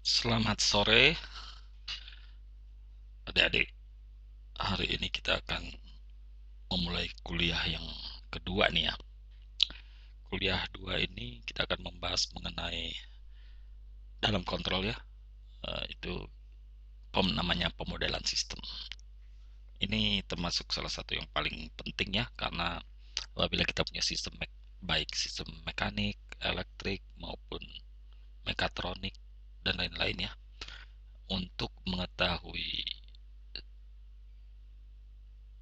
Selamat sore, adik-adik. Hari ini kita akan memulai kuliah yang kedua nih ya. Kuliah 2 ini kita akan membahas mengenai dalam kontrol ya. Itu namanya pemodelan sistem. Ini termasuk salah satu yang paling penting ya, karena apabila kita punya sistem baik sistem mekanik, elektrik maupun mekatronik dan lain-lain ya, untuk mengetahui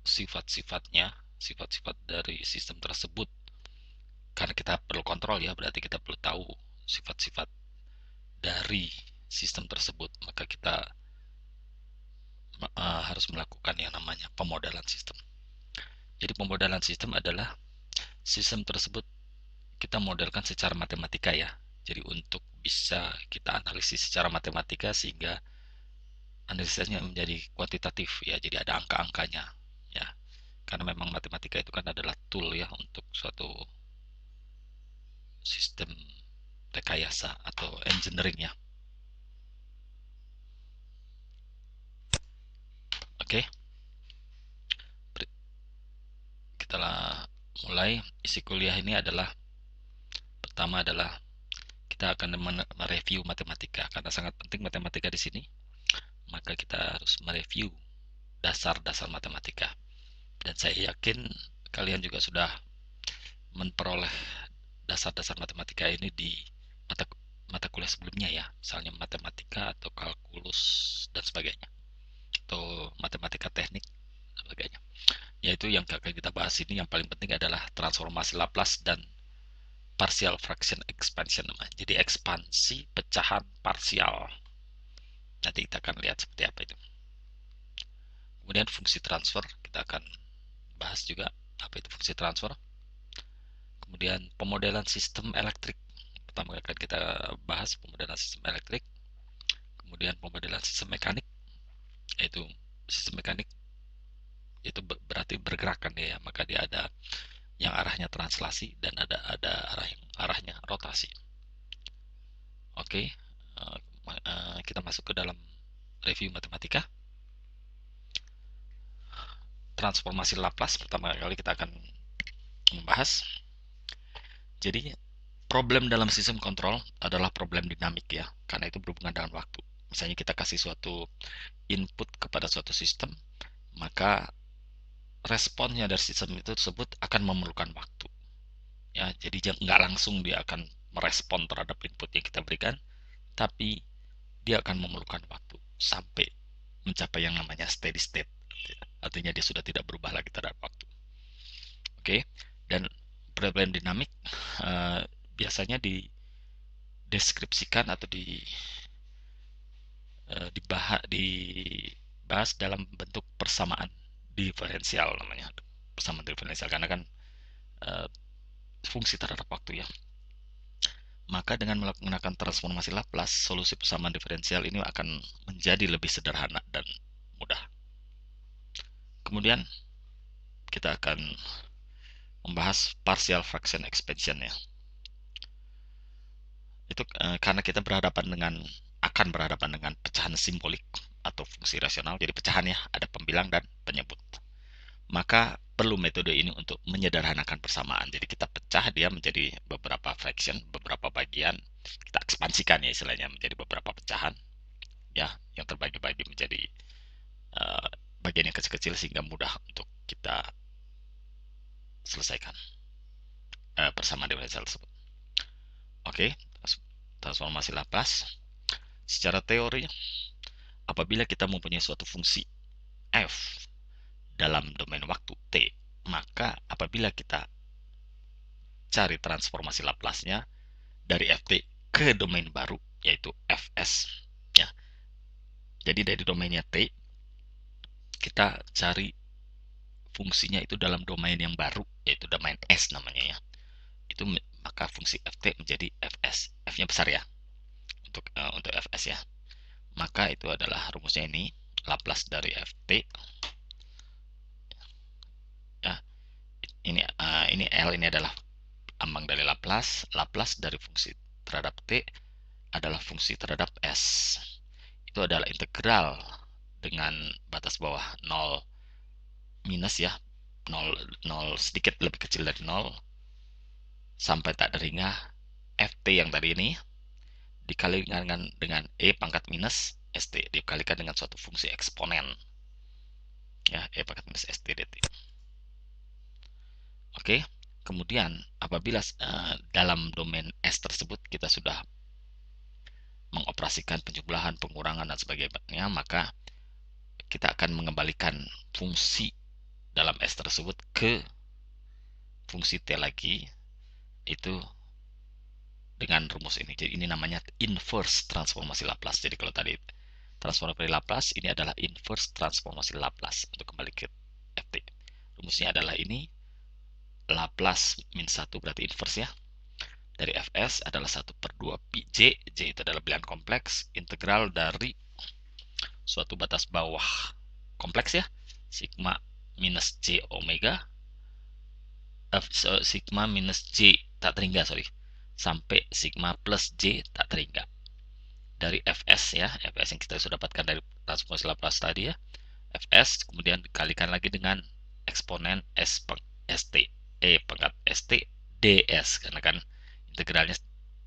sifat-sifat dari sistem tersebut. Karena kita perlu kontrol ya, berarti kita perlu tahu sifat-sifat dari sistem tersebut. Maka kita harus melakukan yang namanya pemodelan sistem. Jadi pemodelan sistem adalah sistem tersebut kita modelkan secara matematika ya. Jadi untuk bisa kita analisis secara matematika sehingga analisisnya menjadi kuantitatif ya. Jadi ada angka-angkanya ya. Karena memang matematika itu kan adalah tool ya untuk suatu sistem rekayasa atau engineering ya. Oke, kita mulai. Isi kuliah ini adalah pertama adalah kita akan mereview matematika karena sangat penting matematika di sini. Maka kita harus mereview dasar-dasar matematika. Dan saya yakin kalian juga sudah memperoleh dasar-dasar matematika ini di mata mata kuliah sebelumnya ya, misalnya matematika atau kalkulus dan sebagainya, atau matematika teknik dan sebagainya. Yaitu yang akan kita bahas ini yang paling penting adalah transformasi Laplace dan partial fraction expansion namanya. Jadi ekspansi pecahan parsial. Nanti kita akan lihat seperti apa itu. Kemudian fungsi transfer kita akan bahas juga apa itu fungsi transfer. Kemudian pemodelan sistem elektrik. Pertama akan kita bahas pemodelan sistem elektrik. Kemudian pemodelan sistem mekanik, yaitu sistem mekanik itu berarti bergerakan ya, maka dia ada yang arahnya translasi dan ada arahnya rotasi. Oke, kita masuk ke dalam review matematika. Transformasi Laplace pertama kali kita akan membahas. Jadi problem dalam sistem kontrol adalah problem dinamik ya, karena itu berhubungan dengan waktu. Misalnya kita kasih suatu input kepada suatu sistem, maka responnya dari sistem itu tersebut akan memerlukan waktu. Ya, jadi nggak langsung dia akan merespon terhadap input yang kita berikan, tapi dia akan memerlukan waktu sampai mencapai yang namanya steady state. Artinya dia sudah tidak berubah lagi terhadap waktu. Oke, dan problem dinamik biasanya dideskripsikan atau dibahas dalam bentuk persamaan diferensial namanya. Persamaan diferensial karena kan uh, fungsi terhadap waktu ya. Maka dengan menggunakan transformasi Laplace, solusi persamaan diferensial ini akan menjadi lebih sederhana dan mudah. Kemudian kita akan membahas partial fraction expansion ya. Itu karena kita akan berhadapan dengan pecahan simbolik atau fungsi rasional. Jadi pecahan ya, ada pembilang dan penyebut. Maka perlu metode ini untuk menyederhanakan persamaan. Jadi kita pecah dia menjadi beberapa fraction, beberapa bagian. Kita ekspansikan ya istilahnya menjadi beberapa pecahan. Ya, yang terbagi-bagi menjadi uh, bagian yang kecil-kecil sehingga mudah untuk kita selesaikan persamaan diferensial tersebut. Oke, transformasi Laplace. Secara teori, apabila kita mempunyai suatu fungsi f dalam domain waktu t, maka apabila kita cari transformasi Laplace-nya dari ft ke domain baru, yaitu fs, ya. Jadi dari domainnya t, kita cari fungsinya itu dalam domain yang baru, yaitu domain s namanya ya. Itu maka fungsi ft menjadi fs, f-nya besar ya, untuk fs ya. Maka itu adalah rumusnya ini, Laplace dari ft ya. Ini L ini adalah ambang dari Laplace dari fungsi terhadap t adalah fungsi terhadap S. Itu adalah integral dengan batas bawah 0 minus ya, 0 sedikit lebih kecil dari 0 sampai tak ada hingga ft yang tadi ini dikalikan dengan e pangkat minus st dikalikan dengan suatu fungsi eksponen ya, e pangkat minus st dt. Oke, kemudian apabila dalam domain S tersebut kita sudah mengoperasikan penjumlahan, pengurangan dan sebagainya, maka kita akan mengembalikan fungsi dalam S tersebut ke fungsi T lagi, itu dengan rumus ini. Jadi ini namanya inverse transformasi Laplace. Jadi kalau tadi transformasi Laplace, ini adalah inverse transformasi Laplace untuk kembali ke ft. Rumusnya adalah ini, Laplace min 1 berarti inverse ya, dari fs adalah 1/2 pi j. J itu adalah bilangan kompleks, integral dari suatu batas bawah kompleks ya, sigma minus j omega, sigma minus j tak terhingga sampai sigma plus j tak terhingga dari fs ya, fs yang kita sudah dapatkan dari transformasi Laplace tadi ya, fs kemudian dikalikan lagi dengan eksponen st e pangkat st ds, karena kan integralnya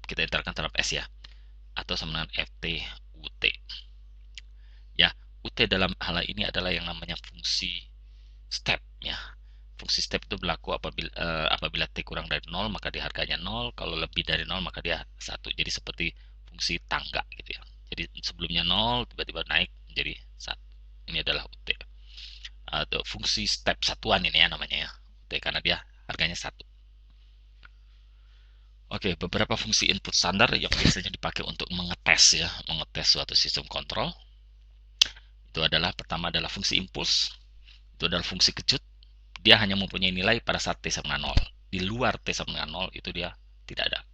kita integralkan terhadap s ya, atau sama dengan ft ut ya. Ut dalam hal ini adalah yang namanya fungsi step ya. Fungsi step itu berlaku apabila t kurang dari 0 maka dia harganya 0, kalau lebih dari 0 maka dia 1. Jadi seperti fungsi tangga gitu ya. Jadi sebelumnya 0 tiba-tiba naik menjadi 1. Ini adalah ut. Atau fungsi step satuan ini ya namanya ya, ut, karena dia harganya 1. Oke, beberapa fungsi input standar yang biasanya dipakai untuk mengetes ya, mengetes suatu sistem kontrol. Itu adalah pertama adalah fungsi impuls. Itu adalah fungsi kejut. Dia hanya mempunyai nilai pada saat T sama dengan 0. Di luar T sama dengan 0 itu dia tidak ada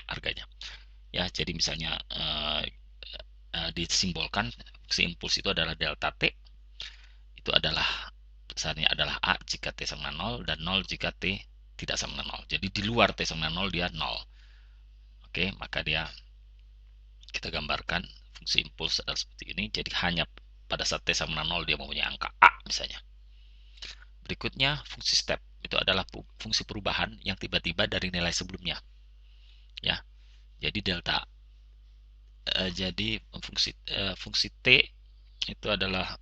harganya. Ya, jadi misalnya disimbolkan fungsi impuls itu adalah delta T. Itu adalah besarnya adalah A jika T sama dengan 0 dan 0 jika T tidak sama dengan 0. Jadi di luar T sama dengan 0 dia 0. Oke, maka kita gambarkan fungsi impuls adalah seperti ini. Jadi hanya pada saat T sama dengan 0 dia mempunyai angka A misalnya. Berikutnya fungsi step, itu adalah fungsi perubahan yang tiba-tiba dari nilai sebelumnya ya. Jadi delta fungsi T itu adalah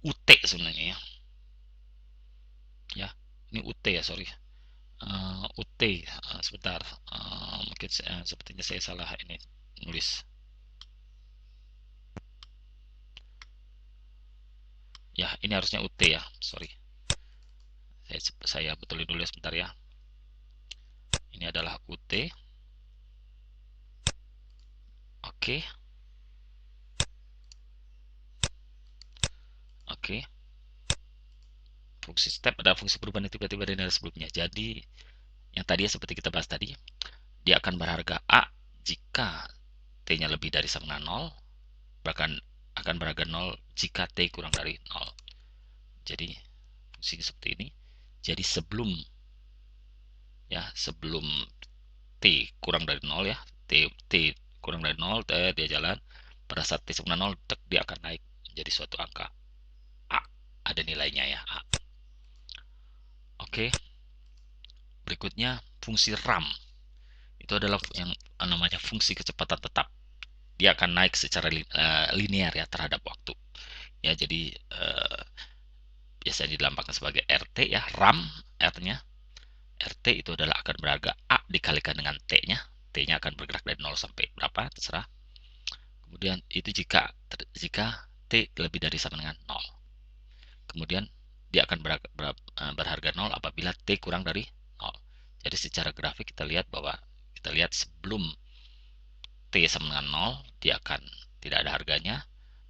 ut sebenarnya ya. Ini ut ya, sorry, ut sebentar, mungkin sepertinya saya salah ini nulis ya. Ini harusnya ut ya, sorry, saya betulin dulu ya sebentar ya. Ini adalah ut. Oke. Fungsi step adalah fungsi perubahan yang tiba-tiba dari nilai sebelumnya. Jadi yang tadi seperti kita bahas tadi, dia akan berharga A jika T-nya lebih dari sama dengan 0, bahkan akan berharga 0 jika T kurang dari 0. Jadi fungsinya seperti ini. Jadi sebelum T kurang dari 0 ya, T kurang dari 0, dia jalan, pada saat T sama 0 dia akan naik menjadi suatu angka A, ada nilainya ya, A. Oke. Berikutnya fungsi RAM. Itu adalah yang namanya fungsi kecepatan tetap. Dia akan naik secara linear ya terhadap waktu. Ya, jadi biasanya dilambangkan sebagai RT ya, RAM R-nya. RT itu adalah akan berharga A dikalikan dengan T-nya. T-nya akan bergerak dari 0 sampai berapa, terserah. Kemudian itu jika T lebih dari sama dengan 0. Kemudian dia akan berharga 0 apabila T kurang dari 0. Jadi secara grafik kita lihat sebelum T sama dengan 0 dia akan tidak ada harganya.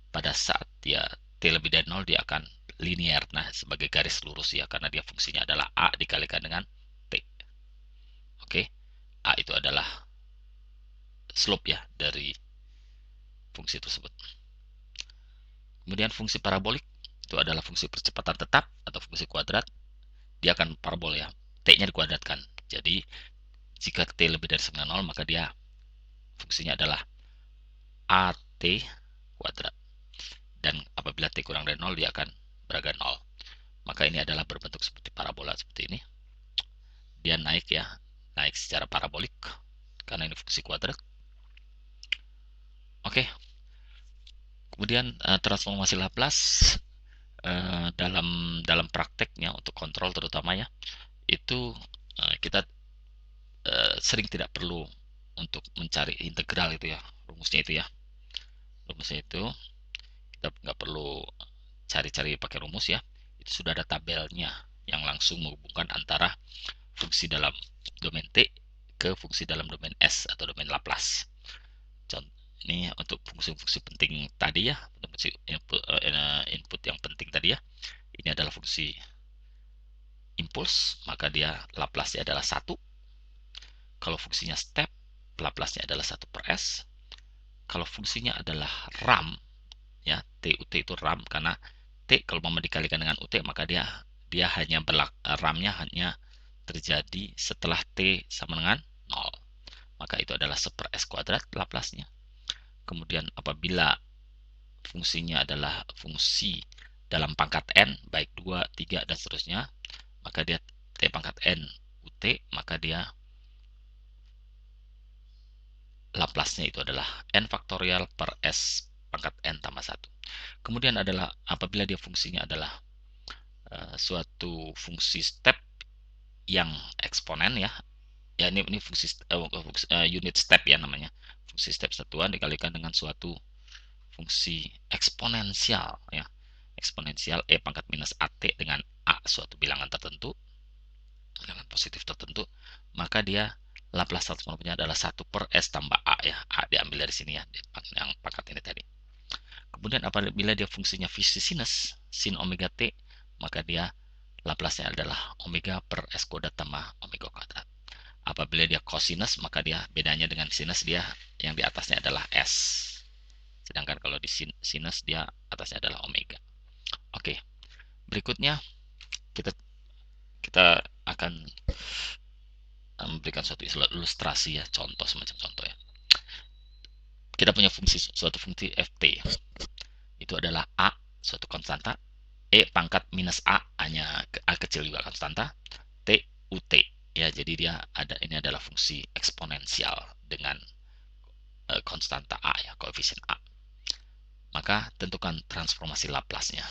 Pada saat dia T lebih dari 0 dia akan linear, nah sebagai garis lurus ya, karena dia fungsinya adalah A dikalikan dengan T. Oke, A itu adalah slope ya dari fungsi tersebut. Kemudian fungsi parabolik itu adalah fungsi percepatan tetap atau fungsi kuadrat. Dia akan parabol ya, T-nya dikuadratkan. Jadi jika T lebih dari 0 maka dia fungsinya adalah AT kuadrat. Dan apabila T kurang dari 0, dia akan beraga 0. Maka ini adalah berbentuk seperti parabola seperti ini. Dia naik ya, naik secara parabolik, karena ini fungsi kuadrat. Oke. Kemudian transformasi Laplace dalam prakteknya untuk kontrol terutama ya, itu kita sering tidak perlu untuk mencari integral itu ya, rumusnya itu ya. Rumusnya itu kita nggak perlu cari-cari pakai rumus ya. Itu sudah ada tabelnya yang langsung menghubungkan antara fungsi dalam domain T ke fungsi dalam domain S atau domain Laplace. Ini untuk fungsi-fungsi penting tadi ya, fungsi input yang penting tadi ya. Ini adalah fungsi impuls, maka dia Laplace-nya adalah 1. Kalau fungsinya step, Laplace-nya adalah 1 per S. Kalau fungsinya adalah RAM, ya, TUT itu RAM, karena T kalau mau dikalikan dengan UT, maka dia hanya RAM-nya hanya terjadi setelah T sama dengan 0. Maka itu adalah 1 per S kuadrat Laplace-nya. Kemudian apabila fungsinya adalah fungsi dalam pangkat n, baik 2, 3, dan seterusnya, maka dia T pangkat n UT, maka dia Laplace-nya itu adalah n faktorial per S pangkat n tambah 1. Kemudian adalah apabila dia fungsinya adalah suatu fungsi step yang eksponen ya, ini fungsi unit step ya namanya, fungsi step satuan dikalikan dengan suatu fungsi eksponensial ya, eksponensial e pangkat minus at dengan a suatu bilangan tertentu, bilangan positif tertentu, maka dia Laplace transformnya adalah 1 per S tambah a ya, a diambil dari sini ya, yang pangkat ini tadi. Kemudian apabila dia fungsinya sinus sin omega t, maka dia Laplace-nya adalah omega per S kuadrat tambah omega kuadrat. Apabila dia cosinus, maka dia bedanya dengan sinus, dia yang di atasnya adalah S. Sedangkan kalau di sinus, dia atasnya adalah omega. Oke, berikutnya kita akan memberikan suatu ilustrasi ya, contoh semacam contoh ya. Kita punya suatu fungsi ft. Itu adalah a, suatu konstanta, e pangkat minus a, hanya a kecil juga konstanta, t ut ya, jadi dia ini adalah fungsi eksponensial dengan konstanta a ya, koefisien a. Maka tentukan transformasi Laplace-nya.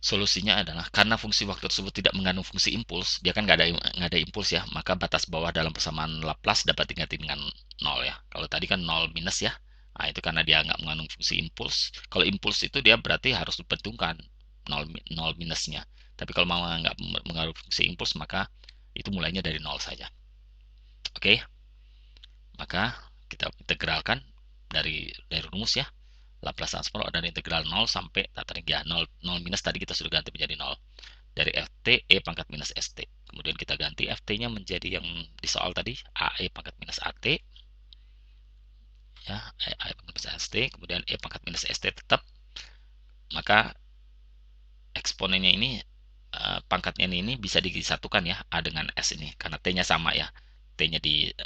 Solusinya adalah karena fungsi waktu tersebut tidak mengandung fungsi impuls, dia kan nggak ada impuls ya, maka batas bawah dalam persamaan Laplace dapat diganti dengan 0 ya. Kalau tadi kan 0 minus ya, nah itu karena dia nggak mengandung fungsi impuls. Kalau impuls itu dia berarti harus diperhitungkan 0 minusnya. Tapi kalau mau nggak mengandung fungsi impuls, maka itu mulainya dari 0 saja. Oke, maka kita integralkan dari rumus ya. Laplace transform dari integral 0 sampai ya 0 minus tadi kita sudah ganti menjadi 0. Dari ft e pangkat minus st. Kemudian kita ganti ft-nya menjadi yang di soal tadi ae pangkat minus at. Ya, ae pangkat minus st, kemudian e pangkat minus st tetap. Maka eksponennya ini pangkatnya ini bisa disatukan ya, a dengan s ini karena t-nya sama ya. T-nya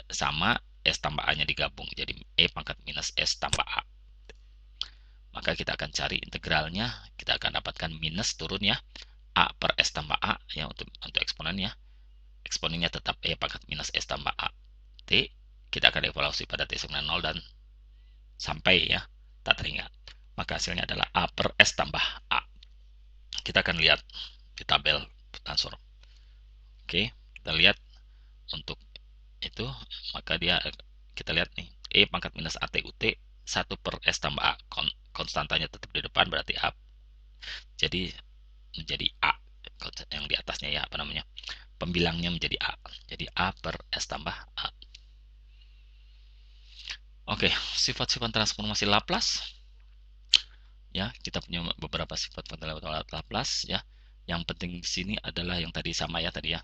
sama, s tambah a-nya digabung jadi e pangkat minus s tambah a. Maka kita akan cari integralnya, kita akan dapatkan minus turun ya, a per s tambah a ya untuk eksponennya. Eksponennya tetap e pangkat minus s tambah a t. Kita akan evaluasi pada t sama 0 dan sampai ya tak teringat. Maka hasilnya adalah a per s tambah a. Kita akan lihat di tabel transform. Oke, kita lihat untuk itu, maka kita lihat nih, e pangkat minus at ut 1 per s tambah a, konstantanya tetap di depan berarti a, jadi menjadi a yang di atasnya ya, apa namanya, pembilangnya menjadi a, jadi a per s tambah a. Oke, sifat-sifat transformasi Laplace ya, kita punya beberapa sifat Laplace ya. Yang penting di sini adalah yang tadi sama ya tadi ya.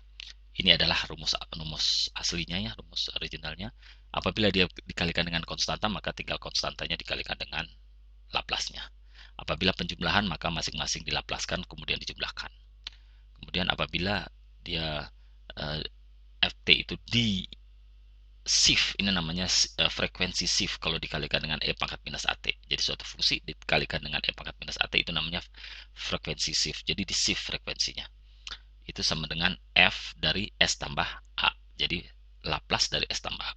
Ini adalah rumus aslinya ya, rumus originalnya. Apabila dia dikalikan dengan konstanta, maka tinggal konstantanya dikalikan dengan Laplace-nya. Apabila penjumlahan, maka masing-masing dilaplaskan kemudian dijumlahkan. Kemudian apabila dia ft itu shift, ini namanya frekuensi shift kalau dikalikan dengan E pangkat minus AT. Jadi suatu fungsi dikalikan dengan E pangkat minus AT itu namanya frekuensi shift. Jadi di shift frekuensinya. Itu sama dengan F dari S tambah A. Jadi Laplace dari S tambah A.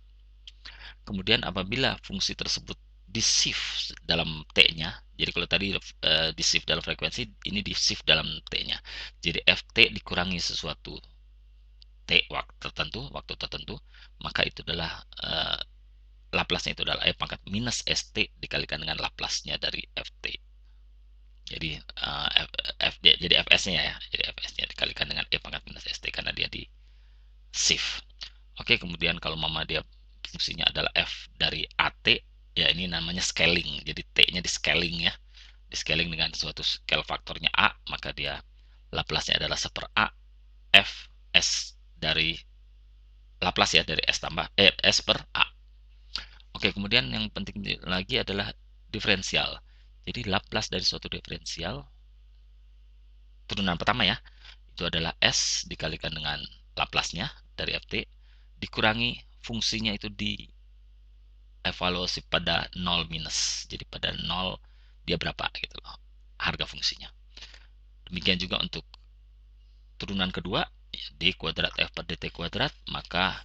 Kemudian apabila fungsi tersebut di shift dalam T-nya, jadi kalau tadi di shift dalam frekuensi, ini di shift dalam T-nya. Jadi Ft dikurangi sesuatu T waktu tertentu, maka itu adalah Laplace-nya itu adalah E pangkat minus ST dikalikan dengan Laplace-nya dari FT. Jadi jadi Fs-nya ya, jadi Fs-nya dikalikan dengan E pangkat minus ST karena dia di shift. Oke, kemudian kalau mama dia fungsinya adalah F dari AT, ya ini namanya scaling. Jadi T-nya di scaling ya. Di scaling dengan suatu scale faktornya A, maka dia Laplace-nya adalah 1/A F S dari Laplace ya dari S tambah S per A. Oke, kemudian yang penting lagi adalah diferensial. Jadi Laplace dari suatu diferensial turunan pertama ya, itu adalah S dikalikan dengan Laplace-nya dari Ft dikurangi fungsinya itu di evaluasi pada 0 minus. Jadi pada 0 dia berapa gitu loh harga fungsinya. Demikian juga untuk turunan kedua d kuadrat f per dt kuadrat, maka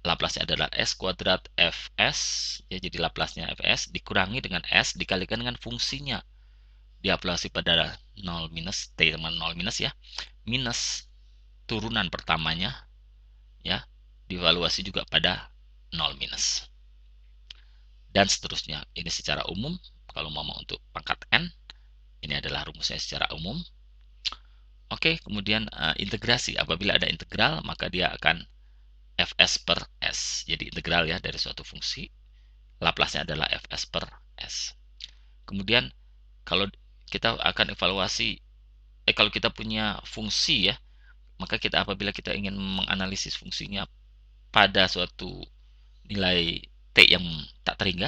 Laplace-nya adalah s kuadrat fs ya, jadi Laplace-nya fs dikurangi dengan s dikalikan dengan fungsinya dievaluasi pada 0 minus t sama 0 minus ya, minus turunan pertamanya ya dievaluasi juga pada 0 minus dan seterusnya. Ini secara umum. Kalau mau untuk pangkat n, ini adalah rumusnya secara umum. Oke, kemudian integrasi. Apabila ada integral, maka dia akan fs per s. Jadi integral ya dari suatu fungsi. Laplace-nya adalah fs per s. Kemudian kalau kita akan evaluasi, kalau kita punya fungsi ya, maka kita apabila kita ingin menganalisis fungsinya pada suatu nilai t yang tak terhingga,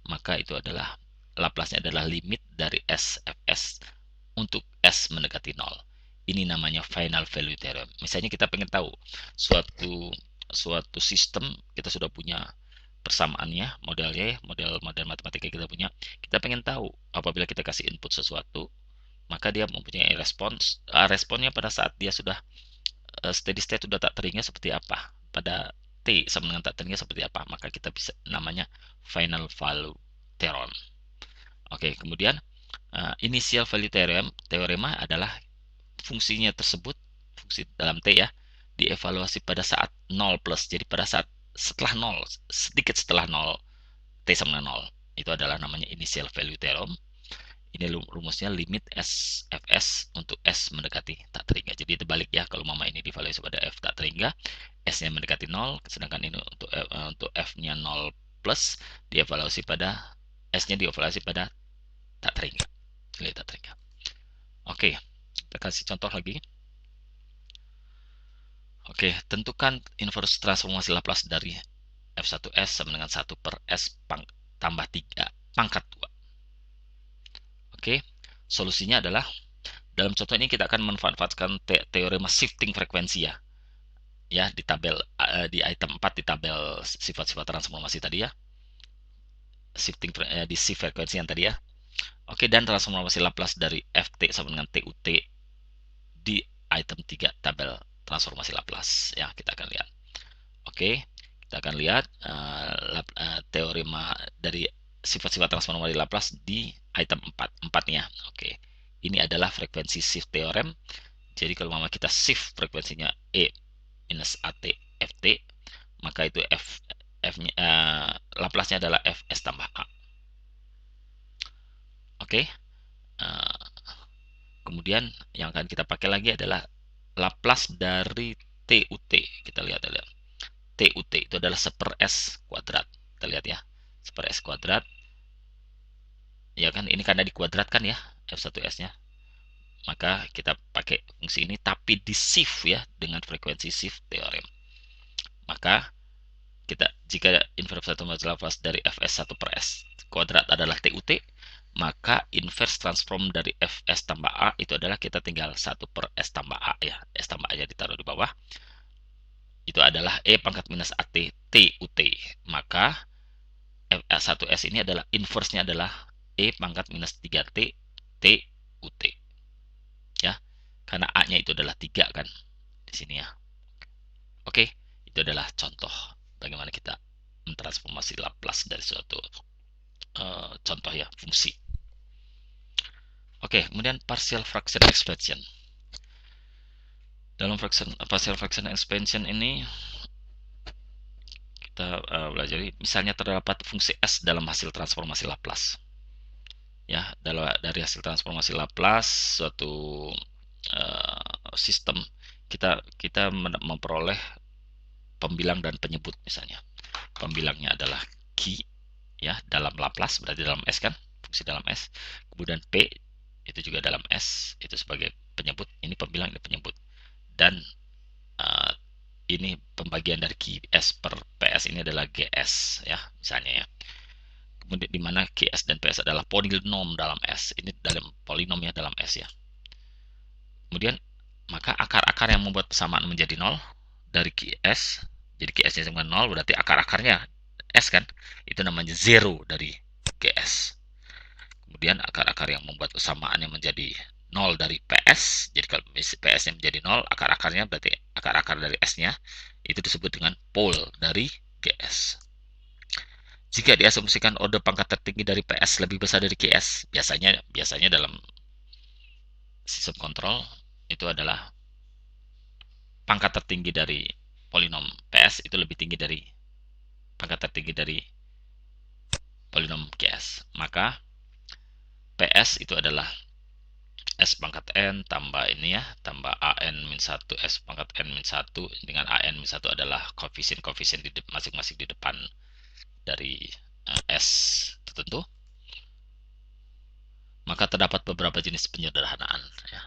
maka itu adalah Laplace-nya adalah limit dari S Fs untuk S mendekati 0. Ini namanya final value theorem. Misalnya kita pengen tahu suatu sistem, kita sudah punya persamaannya, modelnya, model matematika kita punya. Kita pengen tahu apabila kita kasih input sesuatu, maka dia mempunyai responnya pada saat dia sudah steady state sudah tak terhingga seperti apa. Pada T sama dengan tak terhingga seperti apa, maka kita bisa namanya final value theorem. Oke, kemudian initial value teorema adalah fungsinya tersebut, fungsi dalam T ya, dievaluasi pada saat 0 plus. Jadi pada saat setelah 0, sedikit setelah 0, T sama 0. Itu adalah namanya initial value theorem. Ini rumusnya limit S Fs untuk S mendekati tak terhingga. Jadi terbalik ya, kalau mama ini dievaluasi pada F tak terhingga, S-nya mendekati 0, sedangkan ini untuk F-nya 0 plus, dievaluasi pada S-nya dievaluasi pada tak terhingga. Tak terhingga. Oke, kita kasih contoh lagi. Oke, tentukan inverse transformasi Laplace dari F1S sama dengan 1 per S tambah 3 pangkat 2. Oke, solusinya adalah dalam contoh ini kita akan memanfaatkan teorema shifting frekuensi ya. Ya, di tabel di item 4 di tabel sifat-sifat transformasi tadi ya. Shifting di shift frekuensi yang tadi ya. Oke, dan transformasi Laplace dari Ft sama dengan TUT di item 3 tabel transformasi Laplace yang kita akan lihat. Oke, kita akan lihat teorema dari sifat-sifat transformasi Laplace di item 4 empatnya. Oke, ini adalah frekuensi shift theorem. Jadi kalau mama kita shift frekuensinya E minus AT Ft, maka itu F-nya Laplace-nya adalah Fs tambah A. Oke, kemudian yang akan kita pakai lagi adalah Laplace dari TUT. Kita lihat ada TUT itu adalah 1 per S kuadrat. Kita lihat ya, 1 per S kuadrat. Ya kan, ini karena dikuadratkan ya F1S-nya. Maka kita pakai fungsi ini tapi di shift ya dengan frekuensi shift theorem. Maka kita jika inverse transform Laplace dari Fs 1 per S kuadrat adalah TUT, maka inverse transform dari Fs tambah A itu adalah kita tinggal 1 per S tambah A ya. S tambah A nya ditaruh di bawah. itu adalah E pangkat minus AT TUT. Maka F1S ini adalah inverse-nya adalah E pangkat minus 3T TUT. Ya, karena A-nya itu adalah 3 kan di sini ya. Oke, itu adalah contoh bagaimana kita mentransformasi Laplace dari suatu contoh ya, fungsi. Oke, kemudian partial fraction expansion. Dalam partial fraction expansion ini kita belajar misalnya terdapat fungsi S dalam hasil transformasi Laplace. Ya, dari hasil transformasi Laplace suatu sistem kita memperoleh pembilang dan penyebut misalnya. Pembilangnya adalah Q ya dalam Laplace, berarti dalam S kan, fungsi dalam S. Kemudian P itu juga dalam S, itu sebagai penyebut. Ini pembilang, ini penyebut. Dan ini pembagian dari QS per PS ini adalah GS ya misalnya ya. Kemudian di mana QS dan PS adalah polinom dalam S. Ini dalam polinom ya dalam S ya. Kemudian maka akar-akar yang membuat persamaan menjadi 0 dari QS, jadi QS-nya sama 0 berarti akar-akarnya S kan, itu namanya 0 dari GS. Kemudian akar-akar yang membuat persamaannya menjadi 0 dari PS, jadi kalau PS-nya menjadi 0, akar-akarnya berarti akar-akar dari S-nya itu disebut dengan pole dari GS. Jika diasumsikan order pangkat tertinggi dari PS lebih besar dari GS, biasanya dalam sistem kontrol itu adalah pangkat tertinggi dari polinom PS itu lebih tinggi dari pangkat tertinggi dari polinom GS. Maka PS itu adalah S pangkat N tambah ini ya, tambah AN min 1 S pangkat N min 1 dengan AN min 1 adalah koefisien-koefisien masing-masing di depan dari S tertentu. Maka terdapat beberapa jenis penyederhanaan ya.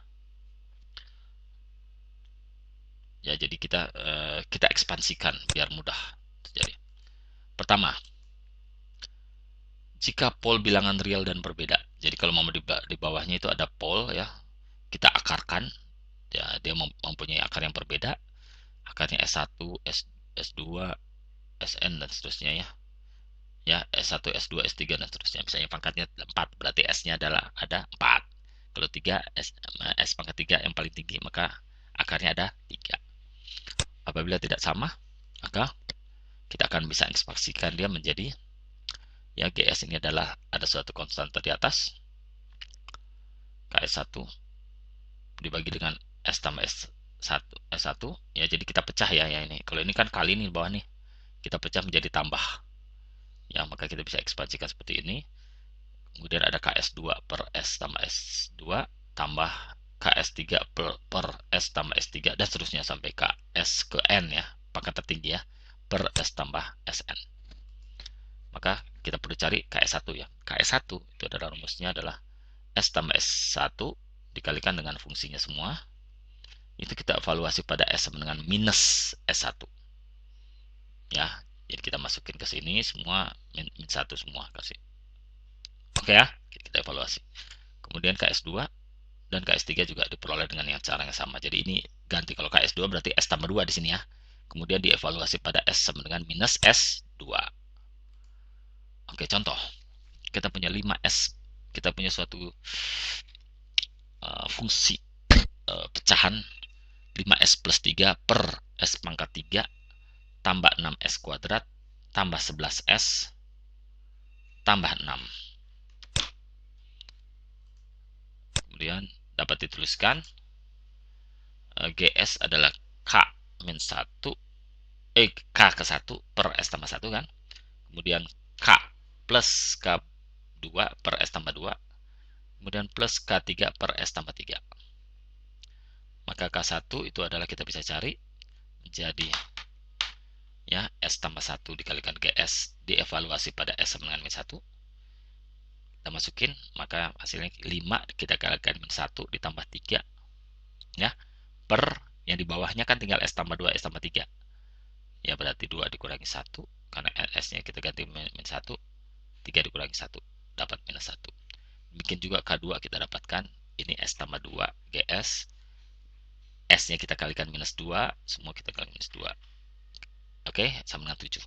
Ya, jadi kita ekspansikan biar mudah terjadi. Pertama, jika pol bilangan real dan berbeda. Jadi kalau mau di bawahnya itu ada pol ya, kita akarkan. Ya, dia mempunyai akar yang berbeda. Akarnya S1, S2, Sn dan seterusnya ya. Ya, S1, S2, S3 dan seterusnya. Misalnya pangkatnya 4, berarti S-nya adalah ada 4. Kalau 3, S pangkat 3 yang paling tinggi, maka akarnya ada 3. Apabila tidak sama, maka kita akan bisa ekspansikan dia menjadi ya GS ini adalah ada suatu konstanta di atas KS1 dibagi dengan S tambah S1 ya, jadi kita pecah ya ini. Kalau ini kan kali nih bawah nih, kita pecah menjadi tambah ya, maka kita bisa ekspansikan seperti ini. Kemudian ada KS2 per S tambah S2 tambah KS3 per S tambah S3 dan seterusnya sampai KS ke N ya, pangkat tertinggi ya, per S tambah Sn. Maka kita perlu cari KS1 ya. KS1 itu adalah rumusnya adalah S tambah S1 dikalikan dengan fungsinya semua. Itu kita evaluasi pada S sama dengan minus S1. Ya, jadi kita masukin ke sini semua min 1 semua kasih. Oke ya, kita evaluasi. Kemudian KS2 dan KS3 juga diperoleh dengan cara yang sama. Jadi ini ganti, kalau KS2 berarti S tambah 2 di sini ya. Kemudian dievaluasi pada S sama dengan minus S2. Oke, contoh. Kita punya 5S. Kita punya suatu fungsi pecahan 5S plus 3 per S pangkat 3 tambah 6S kuadrat tambah 11S tambah 6. Kemudian dapat dituliskan GS adalah K min 1 K ke 1 per S tambah 1 kan. Kemudian K plus K2 per S tambah 2. Kemudian plus K3 per S tambah 3. Maka K1 itu adalah kita bisa cari menjadi ya S tambah 1 dikalikan GS dievaluasi pada S sama dengan min 1. Kita masukin, maka hasilnya 5 kita kalikan min 1 ditambah 3 ya, per yang di bawahnya kan tinggal S tambah 2 S tambah 3 ya, berarti 2 dikurangi 1 karena S nya kita ganti min 1, 3 dikurangi 1 dapat minus 1. Demikian juga K2 kita dapatkan ini S tambah 2 GS, S nya kita kalikan minus 2, semua kita kalikan minus 2 Oke, sama dengan 7.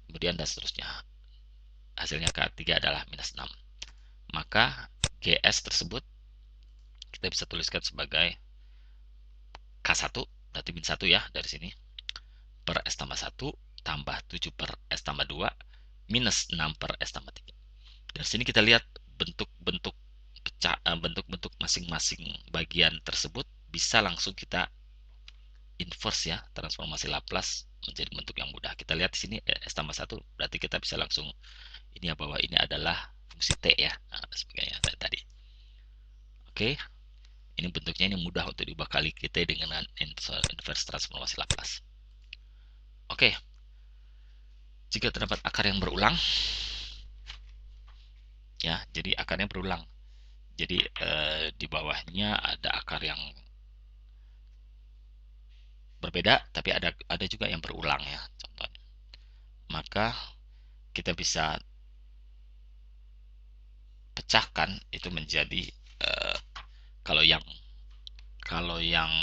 Kemudian dan seterusnya. Hasilnya K3 adalah minus 6. Maka GS tersebut kita bisa tuliskan sebagai K1, berarti min 1 ya dari sini, per S tambah 1 tambah 7 per S tambah 2 minus 6 per S tambah 3. Dari sini kita lihat bentuk-bentuk bentuk-bentuk masing-masing bagian tersebut bisa langsung kita inverse ya, transformasi Laplace menjadi bentuk yang mudah. Kita lihat di sini S tambah 1, berarti kita bisa langsung ini ya, bahwa ini adalah fungsi T ya, nah, sebagainya tadi. Oke, ini bentuknya ini mudah untuk diubah kali kita dengan inverse transformasi Laplace. Oke, jika terdapat akar yang berulang, ya, jadi akarnya berulang. Jadi di bawahnya ada akar yang berbeda, tapi ada juga yang berulang ya, contohnya. Maka kita bisa pecahkan itu menjadi kalau yang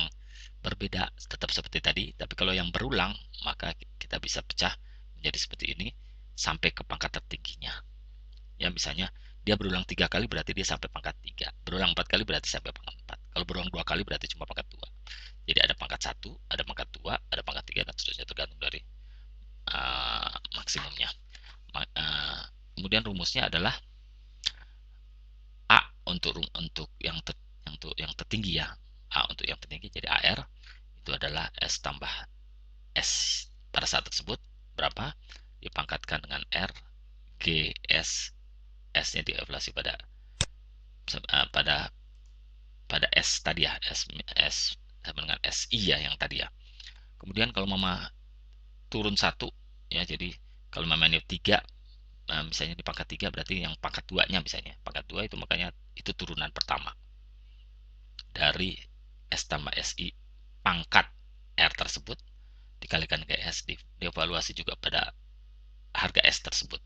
berbeda tetap seperti tadi, tapi kalau yang berulang maka kita bisa pecah menjadi seperti ini sampai ke pangkat tertingginya. Ya, misalnya dia berulang 3 kali berarti dia sampai pangkat 3, berulang 4 kali berarti sampai pangkat 4, kalau berulang 2 kali berarti cuma pangkat 2. Jadi ada pangkat 1, ada pangkat 2, ada pangkat 3, dan seterusnya tergantung dari maksimumnya. Kemudian rumusnya adalah A untuk yang tertinggi ya. A untuk yang tertinggi, jadi AR itu adalah S tambah S pada saat tersebut berapa dipangkatkan dengan R GS, S-nya dievaluasi pada S tadi ya, S sama dengan SI ya yang tadi ya. Kemudian kalau mama turun 1 ya, jadi kalau mama ini 3, misalnya di pangkat 3 berarti yang pangkat 2-nya misalnya. Pangkat 2 itu makanya itu turunan pertama dari S tambah SI pangkat R tersebut dikalikan ke S, dievaluasi juga pada harga S tersebut,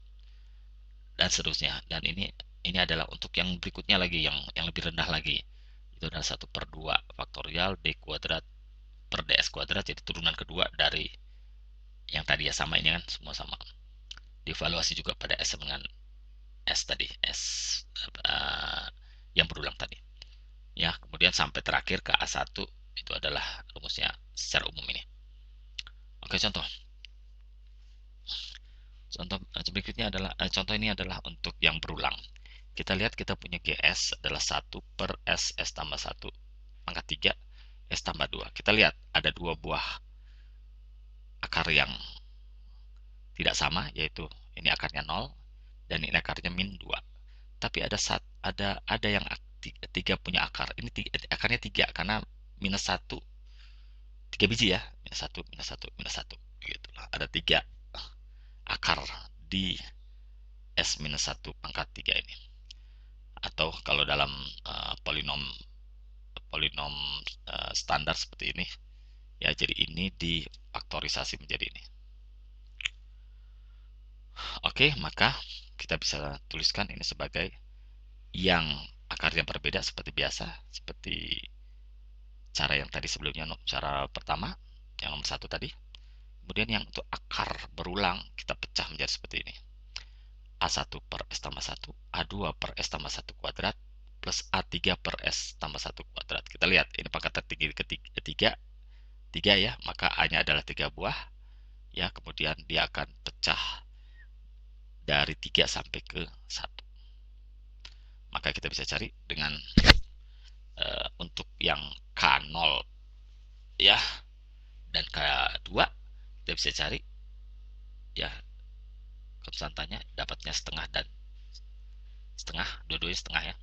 dan seterusnya. Dan ini adalah untuk yang berikutnya lagi, yang lebih rendah lagi, itu adalah 1/2 faktorial D kuadrat per DS kuadrat, jadi turunan kedua dari yang tadi ya, sama ini kan semua sama. Dievaluasi juga pada S dengan S tadi, S yang berulang tadi ya. Kemudian sampai terakhir ke A1, itu adalah rumusnya secara umum ini. Oke, contoh berikutnya adalah contoh ini adalah untuk yang berulang. Kita lihat kita punya GS adalah 1 per S tambah 1 pangkat 3 S tambah 2. Kita lihat ada 2 buah akar yang tidak sama, yaitu ini akarnya 0 dan ini akarnya min 2. Tapi ada yang 3 punya akar. Ini akarnya 3 karena minus 1 3 biji ya. Minus 1 minus 1 minus 1 gitu. Ada 3 akar di S minus 1 pangkat 3 ini. Atau kalau dalam polinom standar seperti ini ya, jadi ini difaktorisasi menjadi ini. Oke, maka kita bisa tuliskan ini sebagai yang akarnya berbeda seperti biasa, seperti cara yang tadi sebelumnya, cara pertama yang nomor 1 tadi. Kemudian yang untuk akar berulang kita pecah menjadi seperti ini. A1 per S tambah 1, A2 per S tambah 1 kuadrat, plus A3 per S tambah 1 kuadrat. Kita lihat, ini pangkat tertinggi ketiga, 3 ya, maka A-nya adalah 3 buah. Ya, kemudian dia akan pecah dari 3 sampai ke 1. Maka kita bisa cari dengan untuk yang K0 ya, dan K2 kita bisa cari ya konstantanya, dapatnya setengah dan setengah, dua-duanya setengah ya.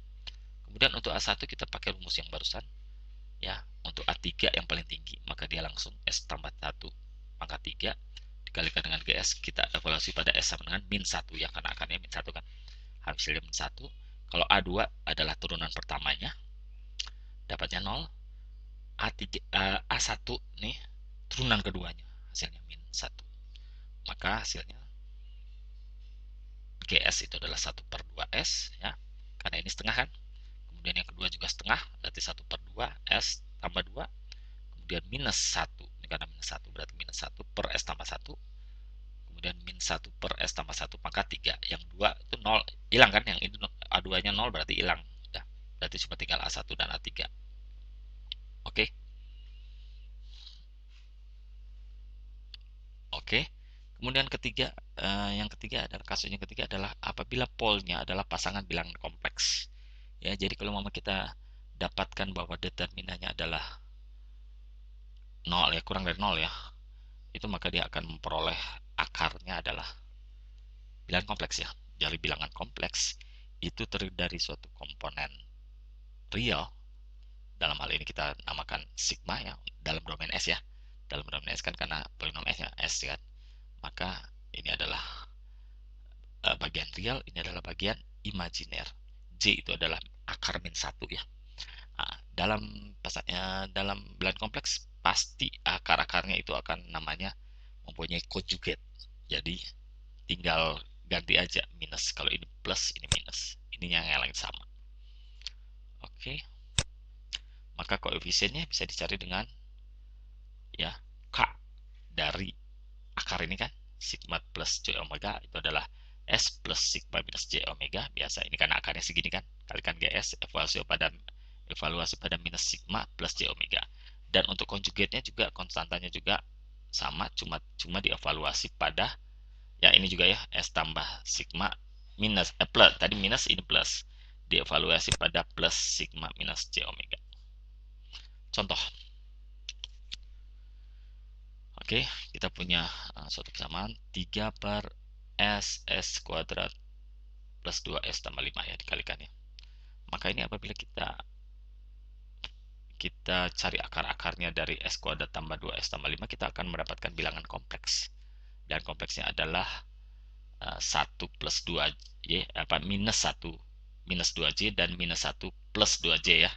Kemudian untuk A1 kita pakai rumus yang barusan ya. Untuk A3 yang paling tinggi, maka dia langsung S tambah 1 pangkat 3 dikalikan dengan GS, kita evaluasi pada S sama dengan min 1 ya, karena akarnya min 1 kan, hasilnya min 1. Kalau A2 adalah turunan pertamanya, dapatnya 0. A1 nih turunan keduanya, hasilnya min 1. Maka hasilnya GS itu adalah 1/2 S ya, karena ini setengah kan. Kemudian yang kedua juga setengah, berarti 1/2 S tambah 2, kemudian minus 1. ini karena minus 1, berarti minus 1 per S tambah 1, kemudian min 1 per S tambah 1 pangkat 3. Yang 2 itu 0, hilang kan? Yang itu A2 nya 0 berarti hilang. Udah, berarti cuma tinggal A1 dan A3. Oke. Oke. Kemudian yang ketiga adalah kasus yang ketiga adalah apabila polnya adalah pasangan bilangan kompleks. Ya, jadi kalau kita dapatkan bahwa determinannya adalah 0 ya, kurang dari 0 ya, itu maka dia akan memperoleh akarnya adalah bilangan kompleks ya. Jadi bilangan kompleks itu terdiri dari suatu komponen real, dalam hal ini kita namakan sigma ya, dalam domain S ya. Dalam domain S kan karena polinom S-nya S kan. Maka ini adalah bagian real, ini adalah bagian imajiner. J itu adalah akar min 1 ya. Nah, dalam bilangan kompleks pasti akar-akarnya itu akan namanya mempunyai conjugate. Jadi tinggal ganti aja minus. Kalau ini plus, ini minus. Ininya yang lain sama. Oke. Maka koefisiennya bisa dicari dengan ya K dari akar ini kan. Sigma plus J omega itu adalah S plus sigma minus J omega. Biasa ini kan akarnya segini kan. Kalikan GS evaluasi pada minus sigma plus J omega. Dan untuk conjugate-nya juga konstantanya juga sama, cuma dievaluasi pada ya ini juga ya, S tambah sigma minus plus, tadi minus ini plus, dievaluasi pada plus sigma minus J omega. Contoh. Oke, kita punya suatu kesamaan 3 per S kuadrat plus 2S tambah 5 ya, dikalikan ya. Maka ini apabila kita cari akar-akarnya dari S kuadrat tambah 2S tambah 5, kita akan mendapatkan bilangan kompleks. Dan kompleksnya adalah 1 plus 2J, minus 1 minus 2J dan minus 1 plus 2J ya.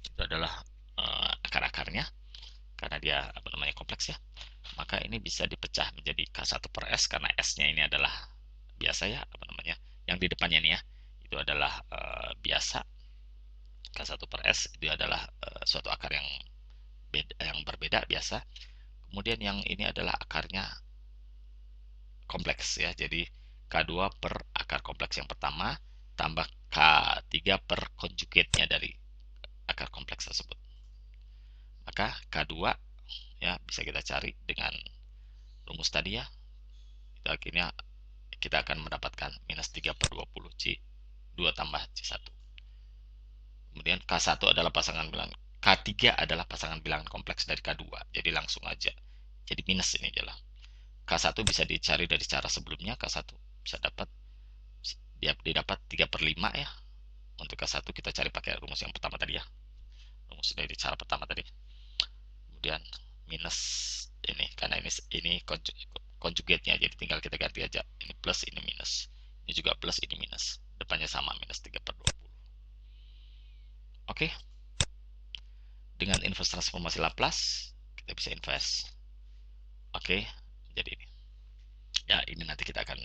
Itu adalah akar-akarnya karena dia kompleks ya. Maka ini bisa dipecah menjadi K1 per S karena S-nya ini adalah biasa ya, yang di depannya nih ya. Itu adalah biasa. K1 per S itu adalah suatu akar yang berbeda biasa. Kemudian yang ini adalah akarnya kompleks ya. Jadi K2 per akar kompleks yang pertama tambah K3 per conjugate-nya dari akar kompleks tersebut. Maka K2 ya bisa kita cari dengan rumus tadi ya. Itu akhirnya kita akan mendapatkan minus 3 per 20 J 2 tambah J1. Kemudian K1 adalah pasangan bilangan, K3 adalah pasangan bilangan kompleks dari K2. Jadi langsung aja. Jadi minus ini adalah K1 bisa dicari dari cara sebelumnya. K1 bisa didapat 3 per 5 ya. Untuk K1 kita cari pakai rumus yang pertama tadi ya. Rumus dari cara pertama tadi. Kemudian minus ini, karena ini conjugate-nya, jadi tinggal kita ganti aja. Ini plus, ini minus. Ini juga plus, ini minus. Depannya sama, minus 3 per 20. Oke. Dengan inverse transformasi Laplace, kita bisa inverse. Oke, jadi ini. Ya, ini nanti kita akan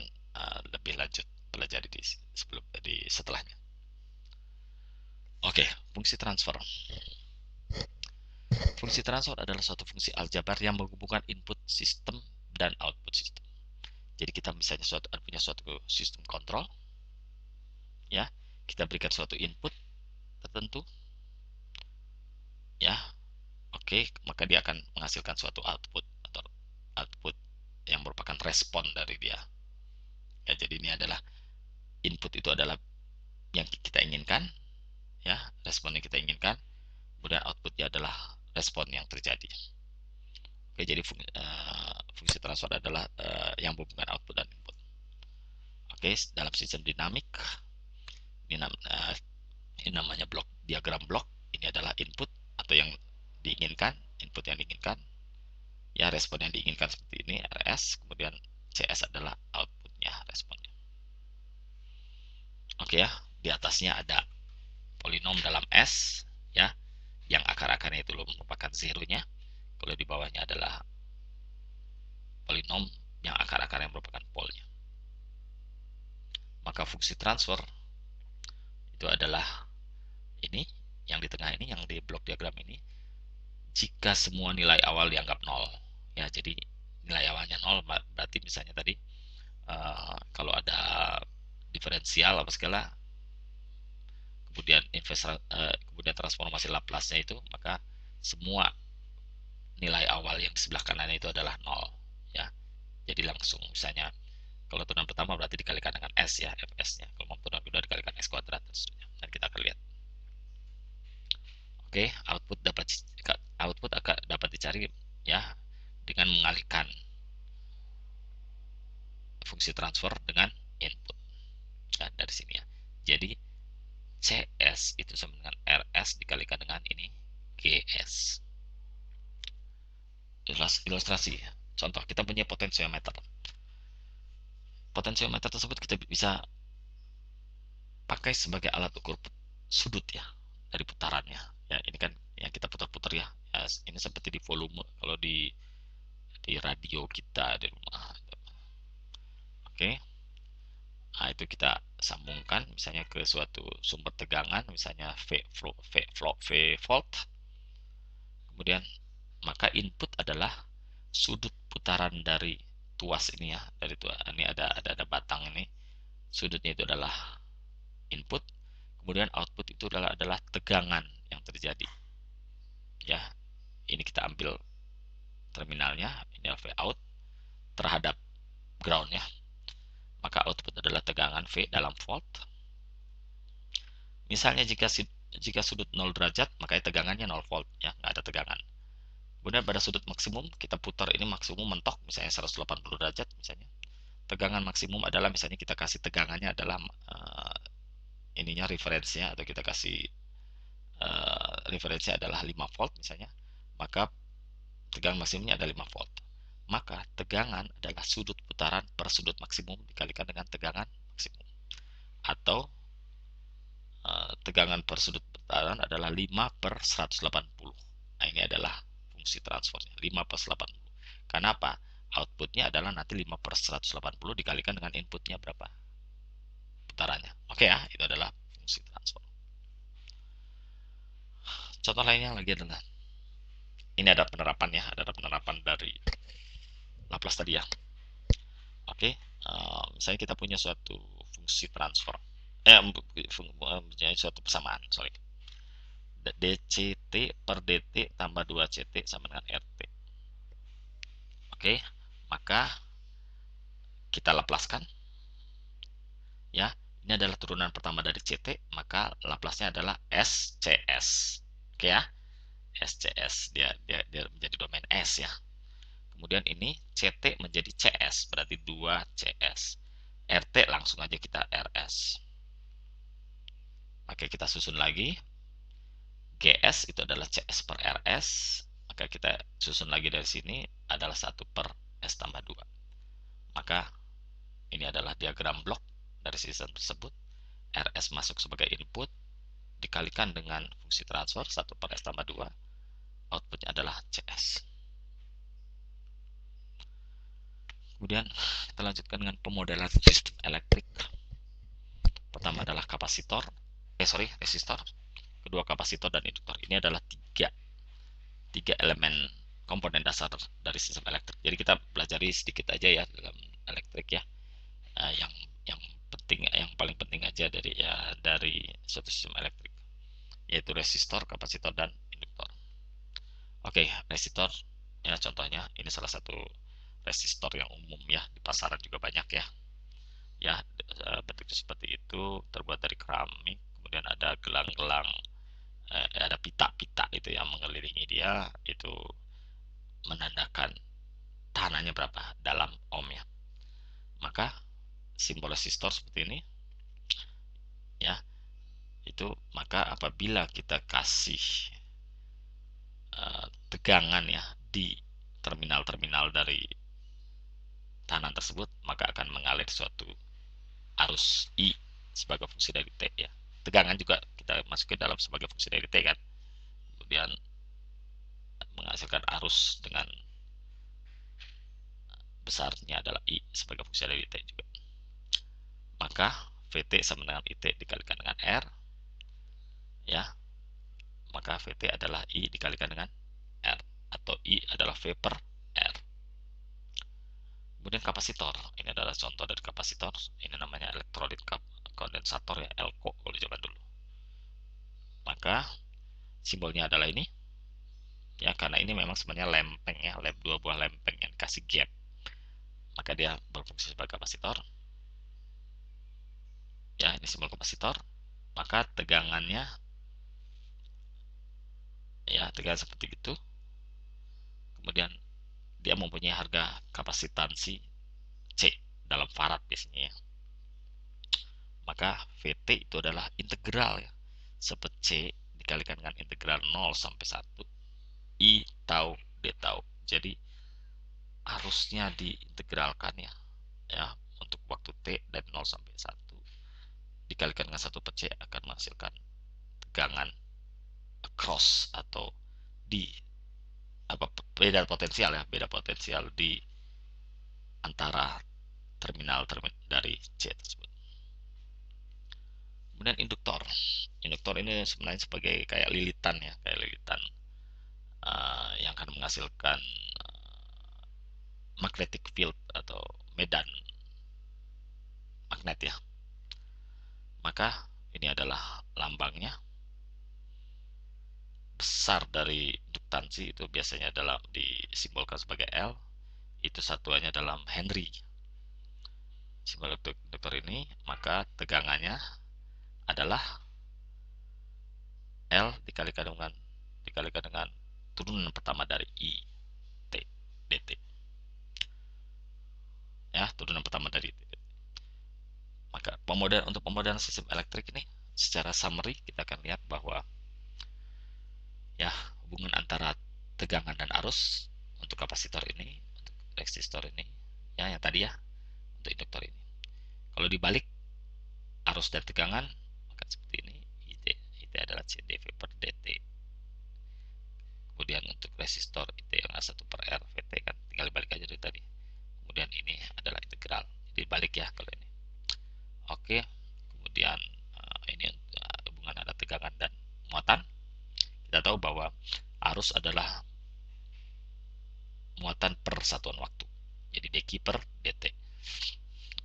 lebih lanjut pelajari di setelahnya. Oke, fungsi transfer. Fungsi transfer adalah suatu fungsi aljabar yang menghubungkan input sistem dan output sistem. Jadi kita misalnya punya suatu sistem kontrol, ya, kita berikan suatu input tertentu, ya, oke, maka dia akan menghasilkan suatu output atau output yang merupakan respon dari dia. Ya, jadi ini adalah input itu adalah yang kita inginkan, ya, respon yang kita inginkan, kemudian outputnya adalah respon yang terjadi. Oke, jadi fungsi transfer adalah yang menghubungkan output dan input. Oke, dalam sistem dinamik ini namanya diagram blok. Ini adalah input atau yang diinginkan, input yang diinginkan, ya, respon yang diinginkan seperti ini RS, kemudian CS adalah outputnya, responnya. Oke ya, di atasnya ada polinom dalam S ya, yang akar-akarnya itu merupakan zeronya. Kalau di bawahnya adalah polinom yang akar-akarnya merupakan polnya. Maka fungsi transfer itu adalah ini, yang di tengah ini, yang di blok diagram ini, jika semua nilai awal dianggap nol. Ya, jadi nilai awalnya nol berarti misalnya tadi kalau ada diferensial apa segala, kemudian transformasi Laplace-nya itu, maka semua nilai awal yang di sebelah kanan itu adalah nol, ya. Jadi langsung misalnya kalau turunan pertama berarti dikalikan dengan S, ya, Fs-nya. Kalau mau turunan kedua dikalikan S kuadrat dan seterusnya. Dan kita akan lihat. Oke, output akan dapat dicari, ya, dengan mengalihkan fungsi transfer dengan input. Nah, dari sini, ya. Jadi CS itu sama dengan RS dikalikan dengan ini GS. Ilustrasi. Contoh, kita punya potensiometer. Potensiometer tersebut kita bisa pakai sebagai alat ukur sudut, ya, dari putarannya. Ya, ini kan yang kita putar-putar, ya. Ya, ini seperti di volume kalau di radio kita di rumah. Oke. Nah, itu kita sambungkan misalnya ke suatu sumber tegangan, misalnya V volt. Kemudian maka input adalah sudut putaran dari tuas ini, ya, dari tuas ini ada batang ini, sudutnya itu adalah input, kemudian output itu adalah tegangan yang terjadi, ya. Ini kita ambil terminalnya, ini V out terhadap groundnya, maka output adalah tegangan V dalam volt. Misalnya jika sudut 0 derajat, maka tegangannya 0 volt, ya, nggak ada tegangan. Kemudian pada sudut maksimum kita putar ini maksimum mentok, misalnya 180 derajat misalnya. Tegangan maksimum adalah misalnya kita kasih tegangannya adalah ininya referensinya, atau kita kasih referensinya adalah 5 volt misalnya, maka tegangan maksimumnya adalah 5 volt. Maka tegangan adalah sudut putaran per sudut maksimum dikalikan dengan tegangan maksimum, atau tegangan per sudut putaran adalah 5 per 180. Nah, ini adalah fungsi transfernya, 5 per 180. Karena apa? Outputnya adalah nanti 5 per 180 dikalikan dengan inputnya berapa putarannya. Oke, ya, itu adalah fungsi transfer. Contoh lainnya lagi adalah, ini ada penerapan, ya, ada penerapan dari Laplace tadi, ya. Oke, misalnya kita punya suatu fungsi transfer, punya suatu persamaan, sorry. dct per dt tambah 2ct sama dengan rt. Oke, maka kita laplaskan, ya. Ini adalah turunan pertama dari ct, maka laplasnya adalah scs. Oke, ya, scs dia menjadi domain s, ya. Kemudian ini ct menjadi cs, berarti 2cs. rt langsung aja kita rs. Oke, kita susun lagi. GS itu adalah CS per RS, maka kita susun lagi dari sini adalah 1 per S tambah 2. Maka ini adalah diagram blok dari sistem tersebut. RS masuk sebagai input, dikalikan dengan fungsi transfer 1 per S tambah 2, outputnya adalah CS. Kemudian kita lanjutkan dengan pemodelan sistem elektrik. Pertama adalah resistor, kedua kapasitor dan induktor. Ini adalah tiga elemen komponen dasar dari sistem elektrik. Jadi kita pelajari sedikit aja, ya, dalam elektrik, ya. Yang penting, yang paling penting aja dari suatu sistem elektrik, yaitu resistor, kapasitor dan induktor. Oke, resistor, ya, contohnya ini salah satu resistor yang umum, ya, di pasaran juga banyak, ya. Ya, bentuknya seperti itu, terbuat dari keramik, kemudian ada gelang-gelang, ada pita-pita itu yang mengelilingi dia, itu menandakan tahanannya berapa dalam ohm, ya. Maka simbol resistor seperti ini, ya, itu maka apabila kita kasih tegangan, ya, di terminal-terminal dari tahanan tersebut, maka akan mengalir suatu arus I sebagai fungsi dari T, ya. Tegangan juga kita masukin dalam sebagai fungsi dari T, kan. Kemudian menghasilkan arus dengan besarnya adalah I sebagai fungsi dari T juga. Maka VT sama dengan IT dikalikan dengan R, ya. Maka VT adalah I dikalikan dengan atau I adalah V per R. Kemudian kapasitor, ini adalah contoh dari kapasitor. Ini namanya elektrolit kondensator ya, ELCO kalau zaman dulu. Maka simbolnya adalah ini ya, karena ini memang sebenarnya lempeng ya, dua buah lempeng yang kasih gap, maka dia berfungsi sebagai kapasitor ya. Ini simbol kapasitor. Maka tegangannya ya, tegangan seperti itu. Kemudian dia mempunyai harga kapasitansi C dalam farad biasanya ya. Maka VT itu adalah integral ya, seperti C dikalikan dengan integral 0 sampai 1 I tau D tau. Jadi harusnya diintegralkan ya, untuk waktu T dari 0 sampai 1 dikalikan dengan 1 per C akan menghasilkan tegangan across atau di beda potensial di antara terminal dari C tersebut. Kemudian induktor ini sebenarnya sebagai kayak lilitan ya, yang akan menghasilkan magnetic field atau medan magnet ya. Maka ini adalah lambangnya. Besar dari induktansi itu biasanya disimbolkan sebagai L, itu satuannya dalam Henry. Simbol induktor ini, maka tegangannya adalah L dikalikan dengan turunan pertama dari I T dt ya, turunan pertama dari I T. Maka untuk pemodelan sistem elektrik ini secara summary kita akan lihat bahwa ya, hubungan antara tegangan dan arus untuk kapasitor ini, untuk resistor ini ya, yang tadi ya untuk induktor ini. Kalau dibalik arus dan tegangan, maka seperti ini, IT adalah CdV per dt. Kemudian untuk resistor IT yang 1 per R VT kan tinggal dibalik aja dari tadi. Kemudian ini adalah integral, jadi balik ya kalau ini. Oke, kemudian ini hubungan antara tegangan dan muatan. Kita tahu bahwa arus adalah muatan per satuan waktu, jadi dq per dt.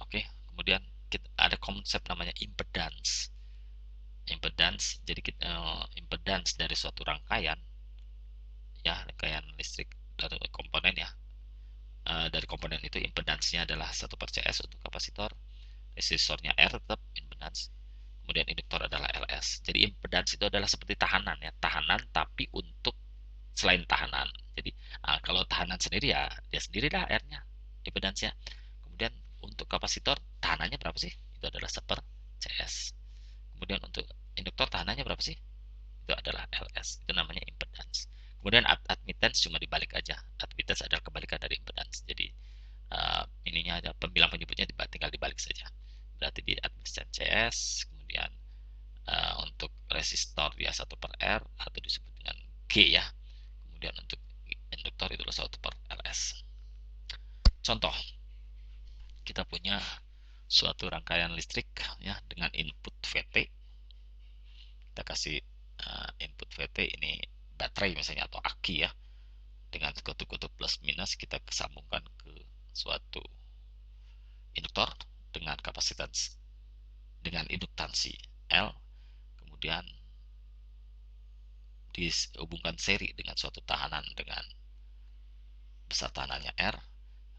Oke, kemudian ada konsep namanya impedance. Jadi impedance dari suatu rangkaian ya, rangkaian listrik dari komponen ya. Dari komponen itu impedansnya adalah 1 per CS untuk kapasitor, resistornya R tetap impedans, kemudian induktor adalah LS. Jadi impedans itu adalah seperti tahanan ya, tahanan tapi untuk selain tahanan. Jadi kalau tahanan sendiri ya dia sendiri lah R-nya, impedansnya. Kemudian untuk kapasitor tahanannya berapa sih? Itu adalah 1 per CS. Kemudian untuk induktor tahanannya berapa sih? Itu adalah LS. Itu namanya impedans. Kemudian admittance cuma dibalik aja. Admittance adalah kebalikan dari impedans. Jadi ininya ada pembilang penyebutnya tinggal dibalik saja. Berarti di admittance CS, kemudian untuk resistor dia 1 per R atau disebut dengan G ya. Kemudian untuk induktor itu 1 per LS. Contoh, kita punya suatu rangkaian listrik ya dengan input VT. Kita kasih input VT ini baterai misalnya atau aki ya, dengan kutub-kutub plus minus kita kesambungkan ke suatu induktor dengan kapasitas dengan induktansi L, kemudian dihubungkan seri dengan suatu tahanan dengan besar tahanannya R,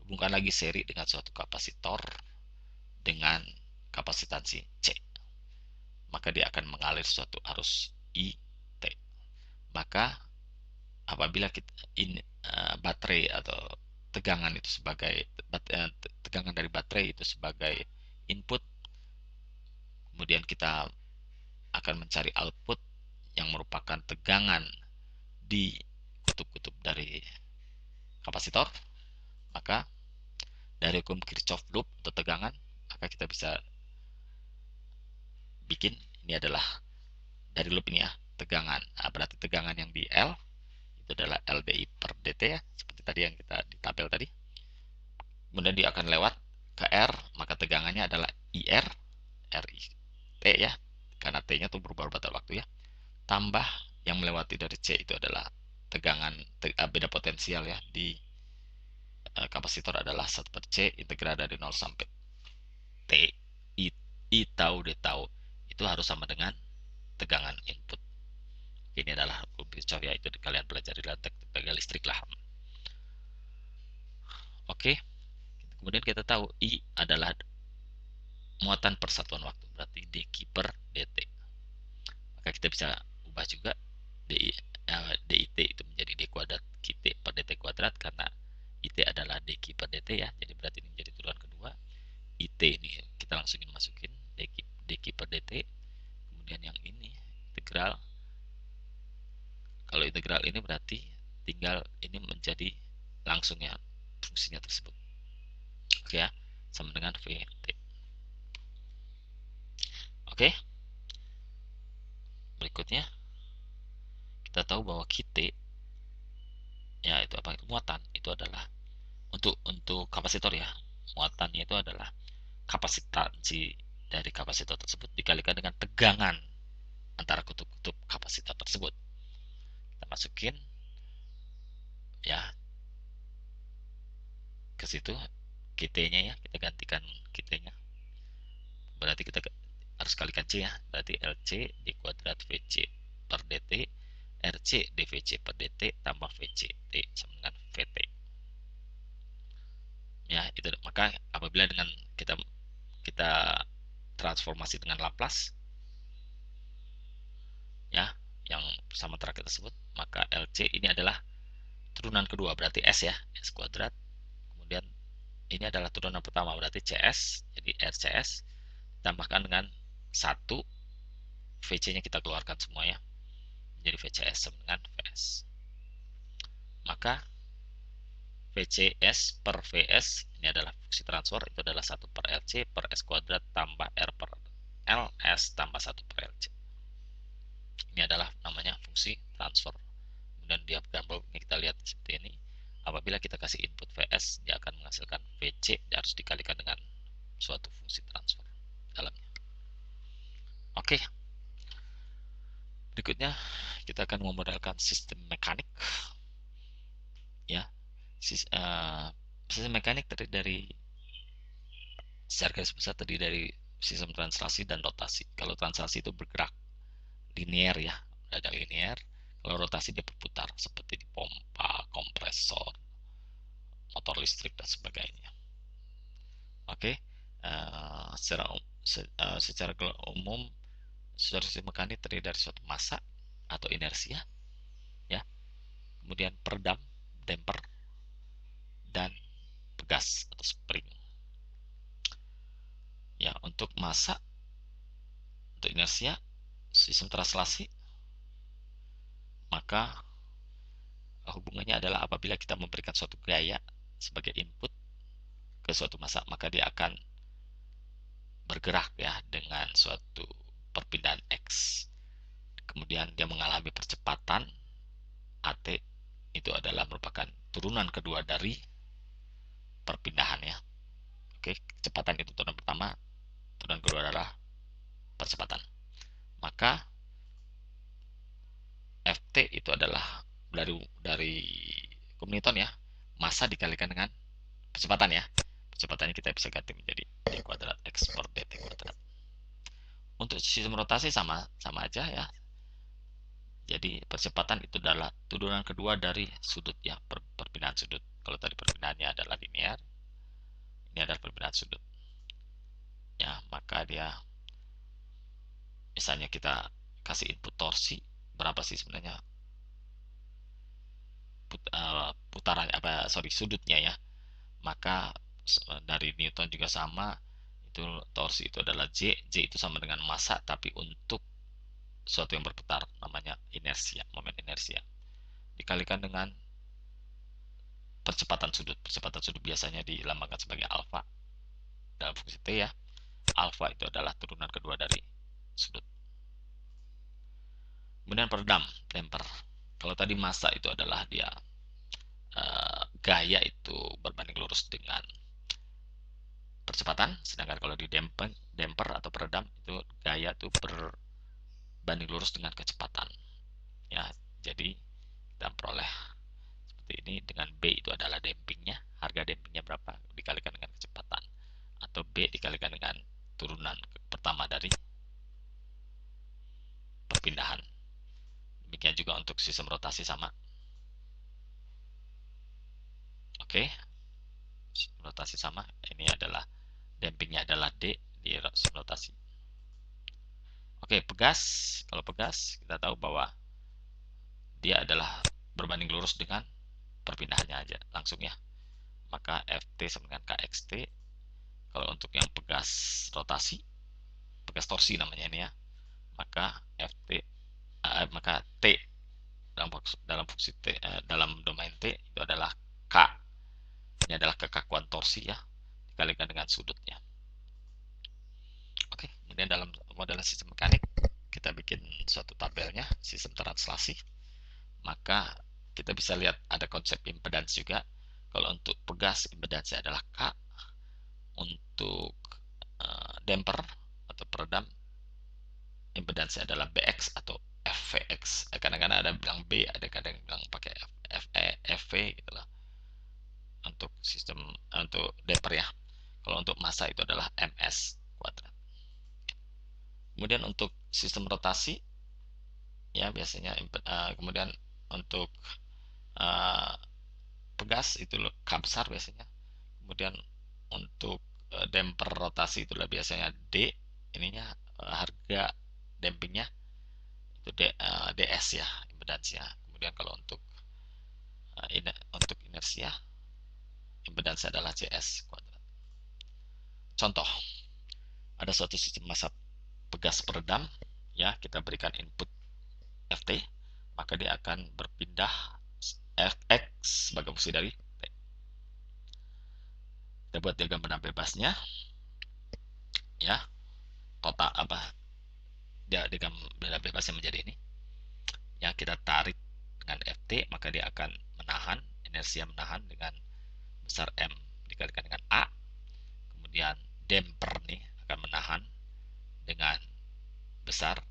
hubungkan lagi seri dengan suatu kapasitor dengan kapasitansi C, maka dia akan mengalir suatu arus IT. Maka apabila baterai atau tegangan itu sebagai tegangan dari baterai itu sebagai input, kemudian kita akan mencari output yang merupakan tegangan di kutub-kutub dari kapasitor, maka dari hukum Kirchhoff loop atau tegangan, maka kita bisa bikin ini adalah dari loop ini ya, tegangan. Berarti tegangan yang di L itu adalah LDI per dt ya, seperti tadi yang kita di tabel tadi. Kemudian dia akan lewat ke R, maka tegangannya adalah IR, RIT ya, karena T-nya itu berubah pada waktu ya. Tambah yang melewati dari C itu adalah tegangan beda potensial ya di kapasitor adalah 1/C integral dari 0 sampai T I tau D tau itu harus sama dengan tegangan input. Ini adalah hukum Kirchhoff ya, itu kalian pelajari dalam teknik tegangan listrik lah. Oke, kemudian kita tahu I adalah muatan persatuan waktu, berarti dq per dt. Maka kita bisa ubah juga dit itu menjadi d kuadrat kt per dt kuadrat, karena it adalah dq per dt ya, jadi berarti ini menjadi turunan kedua. It ini kita langsung masukin dq per dt, kemudian yang ini integral. Kalau integral ini berarti tinggal ini menjadi langsung ya fungsinya tersebut. Oke ya, sama dengan Vt. Oke, berikutnya kita tahu bahwa Kt ya itu apa, itu muatan, itu adalah untuk kapasitor ya, muatannya itu adalah kapasitansi dari kapasitor tersebut dikalikan dengan tegangan antara kutub-kutub kapasitor tersebut. Kita masukin ya ke situ Kt-nya ya, kita gantikan Kt-nya, berarti kita harus kalikan C ya, berarti LC d kuadrat VC per dt RC dVC per dt tambah VC T sama dengan VT ya. Itu maka apabila dengan kita transformasi dengan Laplace ya, yang sama terakhir tersebut, maka LC ini adalah turunan kedua, berarti S ya, S kuadrat, kemudian ini adalah turunan pertama, berarti CS, jadi RCS tambahkan dengan 1, VC nya kita keluarkan semua ya, jadi VCS sama dengan VS. Maka VCS per VS ini adalah fungsi transfer, itu adalah 1 per LC per S kuadrat tambah R per LS tambah 1 per LC. Ini adalah namanya fungsi transfer. Kemudian diagram ini kita lihat seperti ini. Apabila kita kasih input VS, dia akan menghasilkan VC, dia harus dikalikan dengan suatu fungsi transfer dalamnya. Oke, berikutnya kita akan memodelkan sistem mekanik ya. Sistem mekanik terdiri dari, secara garis besar terdiri dari sistem translasi dan rotasi. Kalau translasi itu bergerak linear ya, agak linear. Kalau rotasi dia berputar seperti di pompa, kompresor, motor listrik dan sebagainya. Oke, secara umum suatu sistem mekanik terdiri dari suatu massa atau inersia ya, kemudian peredam, damper, dan pegas atau spring ya. Untuk massa, untuk inersia, sistem translasi, maka hubungannya adalah apabila kita memberikan suatu gaya sebagai input ke suatu massa, maka dia akan bergerak ya dengan suatu perpindahan X, kemudian dia mengalami percepatan AT, itu adalah merupakan turunan kedua dari perpindahan ya. Oke, kecepatan itu turunan pertama, turunan kedua adalah percepatan. Maka Ft itu adalah dari Newton ya, massa dikalikan dengan kecepatan ya. Kecepatannya kita bisa ganti menjadi d kuadrat x per dt kuadrat. Untuk sistem rotasi sama aja ya. Jadi percepatan itu adalah turunan kedua dari sudut ya, perpindahan sudut. Kalau tadi perpindahannya adalah linear, ini adalah perpindahan sudut. Ya, maka dia misalnya kita kasih input torsi, berapa sih sebenarnya putaran sudutnya ya. Maka dari Newton juga sama, itu torsi itu adalah J itu sama dengan massa, tapi untuk suatu yang berputar namanya inersia, momen inersia, dikalikan dengan percepatan sudut. Percepatan sudut biasanya dilambangkan sebagai alfa dalam fungsi T ya. Alfa itu adalah turunan kedua dari sudut. Kemudian peredam, damper. Kalau tadi massa itu adalah dia gaya itu berbanding lurus dengan percepatan, sedangkan kalau di damper atau peredam itu gaya itu berbanding lurus dengan kecepatan ya. Jadi kita peroleh seperti ini. Dengan B itu adalah dampingnya, harga dampingnya berapa dikalikan dengan kecepatan, atau B dikalikan dengan turunan pertama dari perpindahan. Demikian juga untuk sistem rotasi sama. Oke, sistem rotasi sama. Ini adalah dampingnya adalah D di sistem rotasi. Oke, pegas. Kalau pegas kita tahu bahwa dia adalah berbanding lurus dengan perpindahannya aja langsung ya. Maka Ft sama dengan Kxt. Kalau untuk yang pegas rotasi, pegas torsi namanya ini ya, maka maka T dalam fungsi T, dalam domain T itu adalah K. Ini adalah kekakuan torsi ya, dikalikan dengan sudutnya. Oke, kemudian dalam model sistem mekanik kita bikin suatu tabelnya, sistem translasi. Maka kita bisa lihat ada konsep impedans juga. Kalau untuk pegas impedansnya adalah K. Untuk damper atau peredam impedansnya adalah Bx atau Fvx. Kadang-kadang ada bilang B, ada kadang bilang pakai Fv gitu lah. Untuk sistem untuk damper ya. Kalau untuk massa itu adalah ms kuadrat. Kemudian untuk sistem rotasi ya biasanya kemudian untuk pegas itu K besar biasanya. Kemudian untuk damper rotasi itulah biasanya D, ininya harga dampingnya itu DS ya, impedansnya. Kemudian kalau untuk inersia impedansnya adalah CS kuadrat. Contoh, ada suatu sistem massa pegas peredam ya, kita berikan input Ft, maka dia akan berpindah Fx sebagai fungsi dari T. Kita buat diagram benang bebasnya ya, total apa diagram benang bebasnya menjadi ini ya. Kita tarik dengan Ft, maka dia akan menahan, inersia menahan dengan besar M dikalikan dengan A. Kemudian damper nih akan menahan dengan besar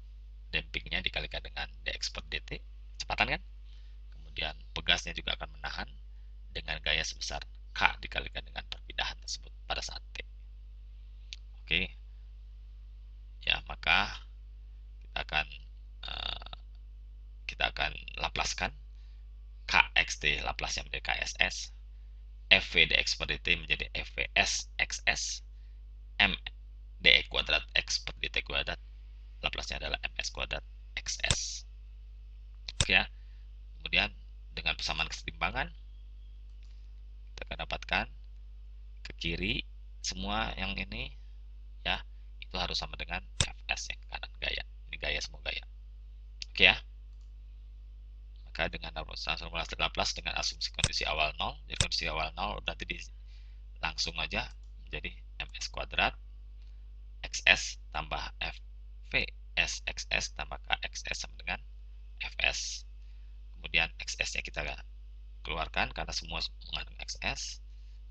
dampingnya dikalikan dengan dx per dt, kecepatan kan. Kemudian pegasnya juga akan menahan dengan gaya sebesar K dikalikan dengan perpindahan tersebut pada saat T. Oke ya, maka kita akan laplaskan Kxt, laplasnya menjadi Kss, Fv dx per dt menjadi Fvs xs, M dx kuadrat x per dt kuadrat, laplasnya adalah ms kuadrat xs. Oke ya. Kemudian dengan persamaan kesetimbangan kita akan dapatkan ke kiri semua yang ini ya, itu harus sama dengan Fs yang kanan gaya. Ini gaya semua gaya. Oke ya. Maka dengan transformasi Laplace dengan asumsi kondisi awal 0, jadi kondisi awal 0 berarti langsung aja menjadi ms kuadrat xs tambah fvs xs tambah kxs sama dengan fs. Kemudian xs-nya kita keluarkan karena semua mengandung xs,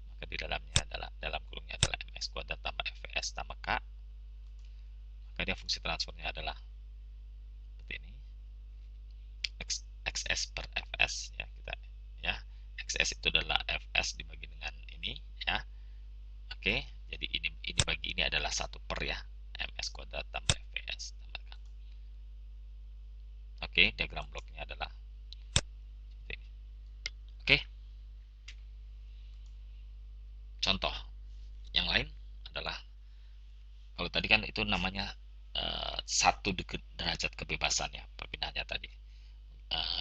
maka di dalamnya adalah dalam kurungnya adalah ms kuadrat tambah fvs tambah k. Maka dia fungsi transformnya adalah seperti ini, xs per fs ya, kita ya, xs itu adalah fs dibagi dengan ini ya. Oke, jadi ini bagi ini adalah 1 per ya, ms kuadrat tambah fvs tambah k. Oke, diagram bloknya adalah seperti ini. Oke, contoh yang lain adalah kalau tadi kan itu namanya 1 derajat kebebasan ya perpindahannya tadi.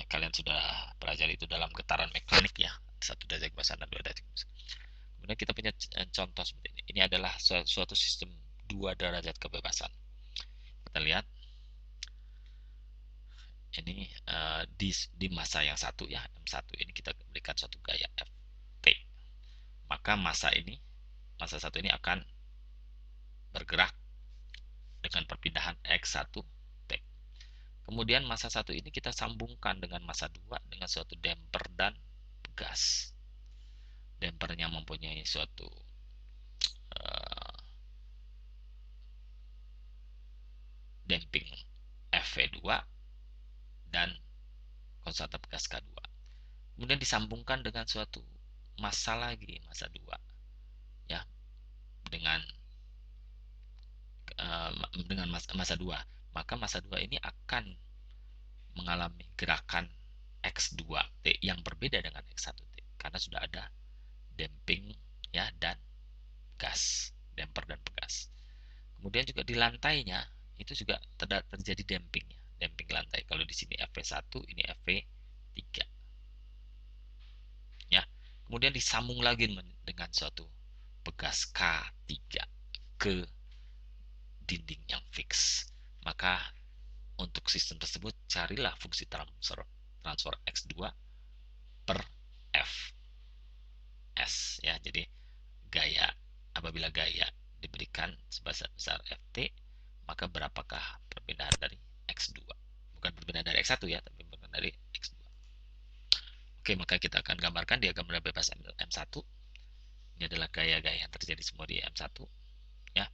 Kalian sudah pelajari itu dalam getaran mekanik ya, 1 derajat kebebasan dan 2 derajat kebebasan. Kemudian kita punya contoh seperti ini. Ini adalah suatu sistem 2 derajat kebebasan. Kita lihat ini di massa yang satu ya, M1 ini kita berikan suatu gaya Ft. Maka massa satu ini akan bergerak dengan perpindahan X1 T. Kemudian massa 1 ini kita sambungkan dengan massa 2 dengan suatu damper dan pegas. Dampernya mempunyai suatu damping Fv2 dan konstanta pegas K2. Kemudian disambungkan dengan suatu massa lagi, massa 2 ya, dengan massa 2. Maka massa 2 ini akan mengalami gerakan X2T yang berbeda dengan X1T karena sudah ada damping ya dan gas, damper dan pegas. Kemudian juga di lantainya itu juga terjadi damping ya, damping lantai. Kalau di sini FV1, ini FV3. Ya. Kemudian disambung lagi dengan suatu pegas K3 ke dinding yang fix. Maka untuk sistem tersebut carilah fungsi transfer X2 per Fs ya. Jadi gaya, apabila gaya diberikan sebesar Ft, maka berapakah perpindahan dari X2? Bukan perpindahan dari X1 ya, tapi perpindahan dari X2. Oke, maka kita akan gambarkan diagram bebas M1. Ini adalah gaya-gaya yang terjadi semua di M1 ya.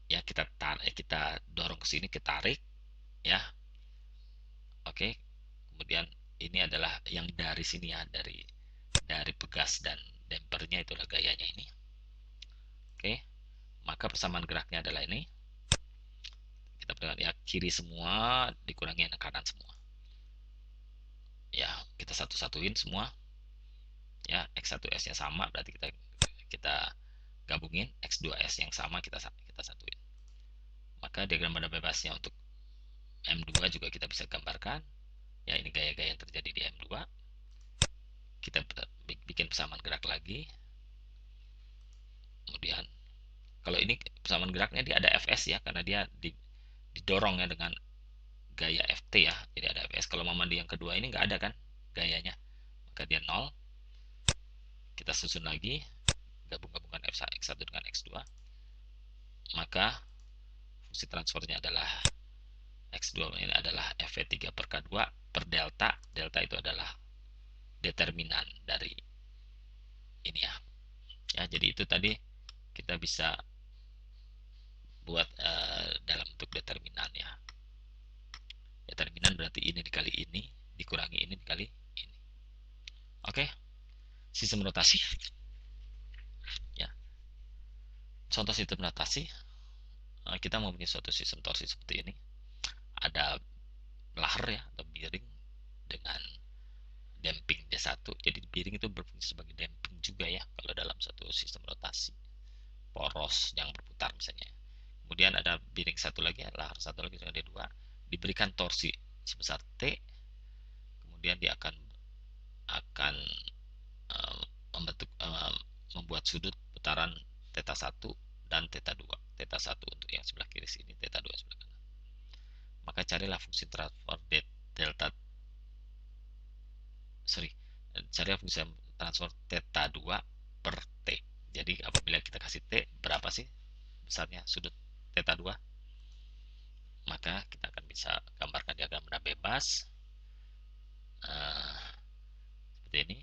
Ya, kita dorong ke sini, kita tarik ya. Oke. Kemudian ini adalah yang dari sini ya, dari pegas dan dampernya, itulah gayanya ini. Oke. Maka persamaan geraknya adalah ini. Kita perhatikan ya, kiri semua dikurangi yang kanan semua. Ya, kita satu-satuin semua. Ya, X1S-nya sama, berarti kita gabungin, X2S yang sama kita satuin. Maka diagram banda bebasnya untuk M2 juga kita bisa gambarkan. Ya, ini gaya-gaya yang terjadi di M2. Kita bikin persamaan gerak lagi. Kemudian kalau ini persamaan geraknya dia ada Fs ya, karena dia didorong ya dengan gaya Ft ya. Jadi ada Fs. Kalau momen yang kedua ini nggak ada kan gayanya, maka dia 0. Kita susun lagi, gabungkan X1 dengan X2. Maka fungsi transfernya adalah X2 ini adalah Fv3 per K2 per delta. Delta itu adalah determinan dari ini ya. Ya, jadi itu tadi kita bisa buat dalam bentuk determinan ya. Determinan berarti ini dikali ini dikurangi ini dikali ini. Oke. Sistem rotasi. Ya. Contoh sistem rotasi. Kita mempunyai suatu sistem torsi seperti ini. Ada lahar ya atau bearing dengan damping D1. Jadi bearing itu berfungsi sebagai damping juga ya kalau dalam satu sistem rotasi poros yang berputar misalnya. Kemudian ada bearing satu lagi, lahar satu lagi dengan D2, diberikan torsi sebesar T. Kemudian dia akan membuat sudut putaran theta 1 dan theta 2. Theta 1 untuk yang sebelah kiri sini, theta 2 sebelah kanan. Maka carilah fungsi transfer carilah fungsi transfer theta 2 per T. Jadi apabila kita kasih T, berapa sih besarnya sudut theta 2? Maka kita akan bisa gambarkan diagram benda bebas seperti ini.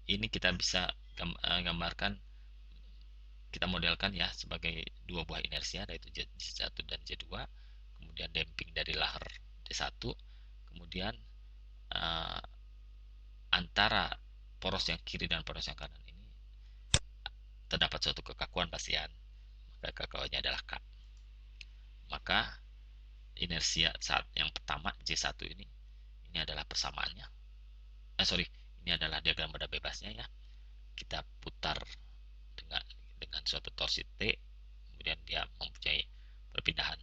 Ini kita bisa gambarkan, kita modelkan ya sebagai dua buah inersia, yaitu J1 dan J2. Kemudian damping dari lahar D1. Kemudian antara poros yang kiri dan poros yang kanan ini terdapat suatu kekakuan pastian. Maka kekakuannya adalah K. Maka inersia saat yang pertama J1 ini adalah persamaannya. Ini adalah diagram benda bebasnya ya. Kita putar dengan suatu torsi T, kemudian dia mempunyai perpindahan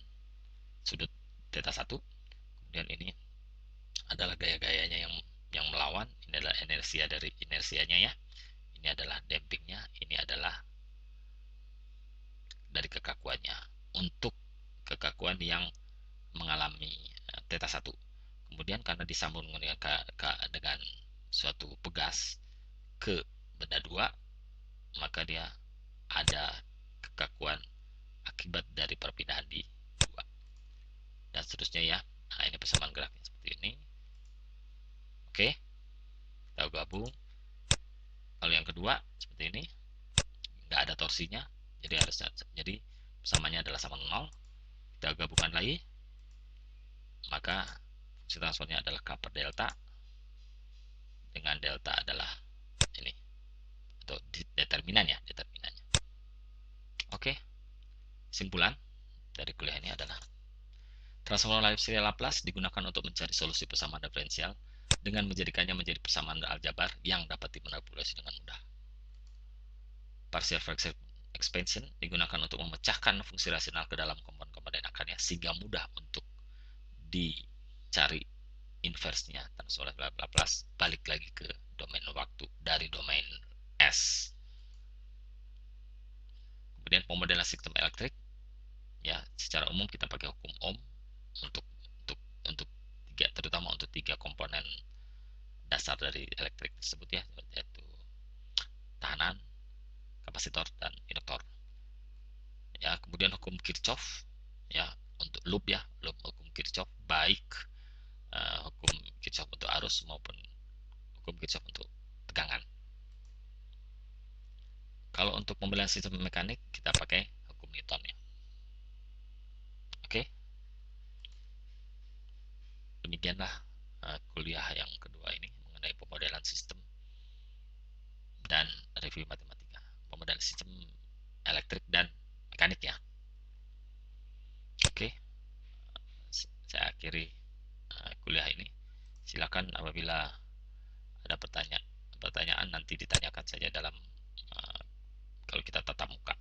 sudut theta 1. Kemudian ini adalah gaya-gayanya yang melawan. Ini adalah inersia dari inersianya ya. Ini adalah dampingnya, ini adalah dari kekakuannya. Untuk kekakuan yang mengalami theta 1. Kemudian karena disambung dengan suatu pegas ke benda 2, maka dia ada kekakuan akibat dari perpindahan di 2. Dan seterusnya ya. Nah, ini persamaan geraknya seperti ini. Oke. Kita gabung. Kalau yang kedua seperti ini, nggak ada torsinya, jadi persamanya adalah sama 0. Kita gabungkan lagi, maka fungsi transfernya adalah K per delta, dengan delta adalah ini, atau determinannya. Oke, simpulan dari kuliah ini adalah transform Laplace digunakan untuk mencari solusi persamaan diferensial dengan menjadikannya menjadi persamaan aljabar yang dapat dimanipulasi dengan mudah. Partial fraction expansion digunakan untuk memecahkan fungsi rasional ke dalam komponen-komponen akarnya sehingga mudah untuk dicari inversenya transform Laplace balik lagi ke domain waktu dari domain S. Kemudian pemodelan sistem elektrik, ya secara umum kita pakai hukum Ohm untuk untuk terutama untuk tiga komponen dasar dari elektrik tersebut, ya, yaitu tahanan, kapasitor, dan induktor. Ya, kemudian hukum Kirchhoff, ya, untuk loop, ya, loop hukum Kirchhoff, baik hukum Kirchhoff untuk arus maupun hukum Kirchhoff untuk tegangan. Kalau untuk pembelian sistem mekanik kita pakai hukum Newton, ya. Oke, demikianlah kuliah yang kedua ini mengenai pemodelan sistem dan review matematika, pemodelan sistem elektrik dan mekanik, ya. Oke, saya akhiri kuliah ini. Silakan apabila ada pertanyaan nanti ditanyakan saja dalam kalau kita tatap muka.